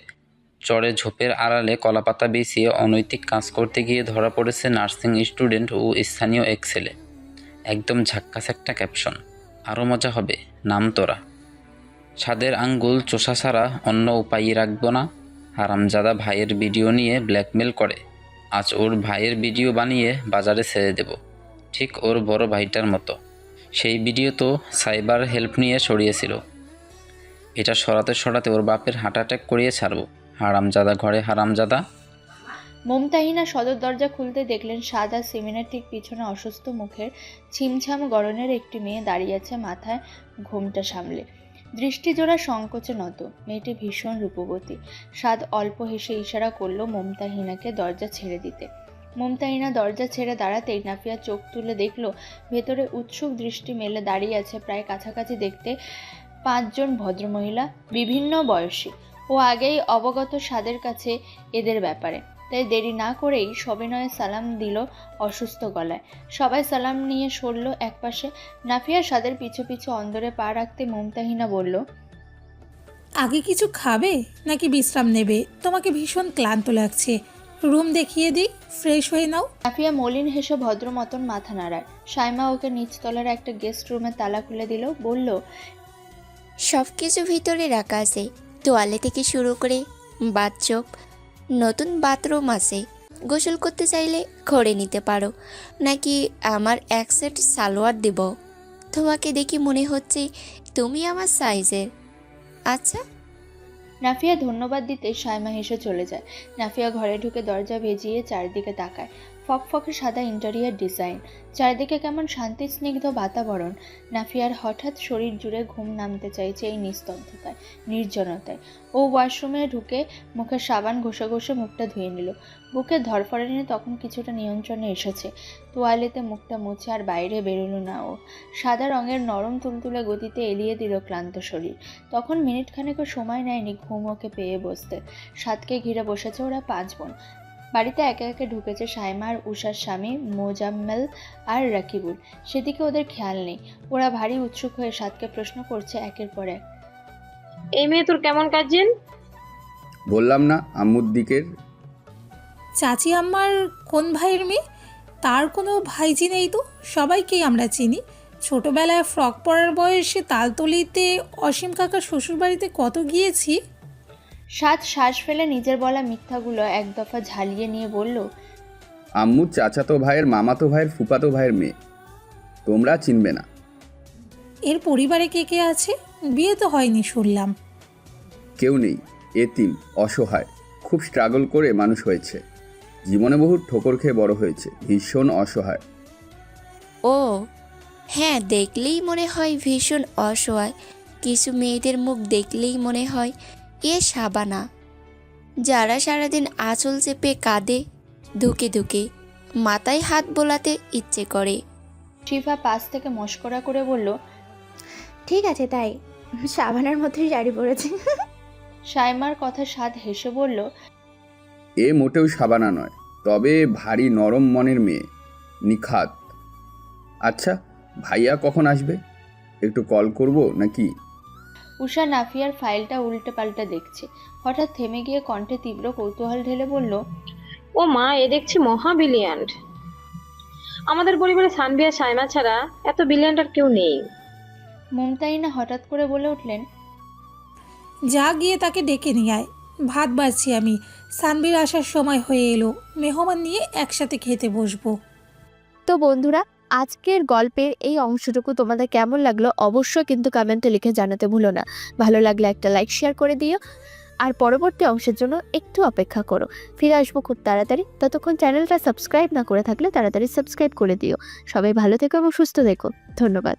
চরে ঝোপের আড়ালে কলাপাতা বিছিয়ে অনৈতিক কাজ করতে গিয়ে ধরা পড়েছে নার্সিং স্টুডেন্ট ও স্থানীয় এক ছেলে। একদম ঝাক্কাস একটা ক্যাপশন। আরও মজা হবে, নাম তোরা। ছাদের আঙ্গুল চোষা ছাড়া অন্য উপায়ই রাখব না। হারামজাদা ভাইয়ের ভিডিও নিয়ে ব্ল্যাকমেল করে। আজ ওর ভাইয়ের ভিডিও বানিয়ে বাজারে ছেড়ে দেব, ঠিক ওর বড় ভাইটার মতো। সেই ভিডিও তো সাইবার হেল্প নিয়ে সরিয়েছিল। এটা সরাতে ওর বাপের হার্ট অ্যাটাক করিয়ে ছাড়ব। হারামজাদা ঘরে হারামজাদা। মমতাহিনা সদর দরজা খুলতে দেখলেন সাদা সিমেন্টের ঠিক পিছনে অসুস্থ মুখের ছিমছাম গড়নের একটি মেয়ে দাঁড়িয়ে আছে, মাথায় ঘোমটা সামলে, দৃষ্টিজোড়া সংকোচে নত। মেয়েটি ভীষণ রূপবতী। সাদ অল্প হেসে ইশারা করলো মমতাহিনাকে দরজা ছেড়ে দিতে। মমতাহিনা দরজা ছেড়ে দাঁড়াতেই নাফিয়া চোখ তুলে দেখল ভেতরে উৎসুক দৃষ্টি মেলে দাঁড়িয়ে আছে প্রায় কাছাকাছি দেখতে 5 জন ভদ্রমহিলা, বিভিন্ন বয়সী। ও আগেই অবগত সাদের কাছে এদের ব্যাপারে, তাই দেরি না করেই সবিনয়ে সালাম দিল অসুস্থ গলায়। সবাই সালাম নিয়ে সরল একপাশে। নাফিয়া সাদের পিছু পিছু অন্দরে পা রাখতে মমতাহিনা বলল, আগে কিছু খাবে নাকি বিশ্রাম নেবে? তোমাকে ভীষণ ক্লান্ত লাগছে, রুম দেখিয়ে দিই, ফ্রেশ হয়ে নাও। নাফিয়া মলিন হেসে ভদ্র মতন মাথা নাড়ায়। সাইমা ওকে নিচতলার একটা গেস্ট রুমে তালা খুলে দিল, বলল, সব কিছু ভিতরে রাখা আছে, তোয়ালে থেকে শুরু করে বাথটব, নতুন বাথরুম আছে। গোসল করতে চাইলে করে নিতে পারো, নাকি আমার এক সেট সালোয়ার দেব? তোমাকে দেখি মনে হচ্ছে তুমি আমার সাইজের। আচ্ছা। নাফিয়া ধন্যবাদ দিতে সাইমা হেসে চলে যায়। নাফিয়া ঘরে ঢুকে দরজা ভেজিয়ে চারদিকে তাকায়। ফকফকে সাদা ইন্টেরিয়ার ডিজাইন, চারদিকে কেমন শান্তি স্নিগ্ধ বাতাবরণ। নাফিয়ার হঠাৎ শরীর জুড়ে ঘুম নামতে চাইছে এই নিস্তব্ধতায়, নির্জনতায়। ও ওয়াশরুমে ঢুকে মুখে সাবান ঘষে ঘষে মুখটা ধুয়ে নিল। বুকে ধরফরানি তখন কিছুটা নিয়ন্ত্রণে এসেছে। তোয়ালেতে মুখটা মুছে আর বাইরে বেরোলো না ও। সাদা রঙের নরম তুলতুলে গতিতে এলিয়ে দিল ক্লান্ত শরীর। তখন মিনিট খানেকও সময় নেয়নি ঘুম ওকে পেয়ে বসতে। সাদকে ঘিরে বসেছে ওরা 5 বোন। বাড়িতে একে একে ঢুকেছে সাইমা আর উষার স্বামী মোজাম্মেল আর রাকিবুল। সেদিকে ওদের খেয়াল নেই। ওরা ভারী উৎসুক হয়ে সাদকে প্রশ্ন করছে একের পর এক, এই মেয়ে তোর কেমন কাজিন? বললাম না আম্মুর দিকের। চাচি আম্মার কোন ভাইয়ের মেয়ে? তার কোনো ভাইজি নেই তো, সবাইকেই আমরা চিনি। ছোটবেলায় ফ্রক পরার বয়সে তালতলিতে অসীম কাকার শ্বশুরবাড়িতে কত গিয়েছি। সাত শ্বাস ফেলে নিজের বলা মিথ্যাগুলো এক দফা ঝালিয়ে নিয়ে বলল, আম্মুর চাচাতো ভাইয়ের মামাতো ভাইয়ের ফুপাতো ভাইয়ের মেয়ে, তোমরা চিনবে না। এর পরিবারে কে কে আছে? বিয়ে তো হয়নি শুনলাম। কেউ নেই, এতিম, অসহায়, খুব স্ট্রাগল করে মানুষ হয়েছে, জীবনে বহু ঠোকর খেয়ে বড় হয়েছে, ভীষণ অসহায়। ও হ্যাঁ, দেখলেই মনে হয় ভীষণ অসহায়। কিছু মেয়েদের মুখ দেখলেই মনে হয় এ সাবানা, যারা সারাদিন আঁচল চেপে কাঁদে, ধুকে ধুকে মাথায় হাত বোলাতে ইচ্ছে করে। শিফা পাশ থেকে মস্করা করে বলল, ঠিক আছে, তাই সাবানার মতোই শাড়ি পরেছে। সাইমার কথা সাদ হেসে বলল, এ মোটেও সাবানা নয়, তবে ভারী নরম মনের মেয়ে, নিখাত। আচ্ছা, ভাইয়া কখন আসবে? একটু কল করব নাকি? উষা নাফিয়ার ফাইলটা উল্টে পাল্টে দেখছে, হঠাৎ থেমে গিয়ে কণ্ঠে তীব্র কৌতূহল ঢেলে বলল, ও মা, এ দেখছি মহা ব্রিলিয়ান্ট। আমাদের পরিবারে সানবিয়া সাইমা ছাড়া এত ব্রিলিয়ান্ট আর কেউ নেই। মুমতাহিনা হঠাৎ করে বলে উঠলেন, যা গিয়ে তাকে ডেকে নিয়ে আয়, ভাত বাড়ছি আমি। সানবির আসার সময় হয়ে এলো, মেহমান নিয়ে একসাথে খেতে বসবো। তো বন্ধুরা, আজকের গল্পের এই অংশটুকু তোমাদের কেমন লাগলো অবশ্যই কিন্তু কমেন্টে লিখে জানাতে ভুলো না। ভালো লাগলে একটা লাইক শেয়ার করে দিও, আর পরবর্তী অংশের জন্য একটু অপেক্ষা করো। ফিরে আসবো খুব তাড়াতাড়ি, ততক্ষণ চ্যানেলটা সাবস্ক্রাইব না করে থাকলে তাড়াতাড়ি সাবস্ক্রাইব করে দিও। সবাই ভালো থেকো এবং সুস্থ থেকো। ধন্যবাদ।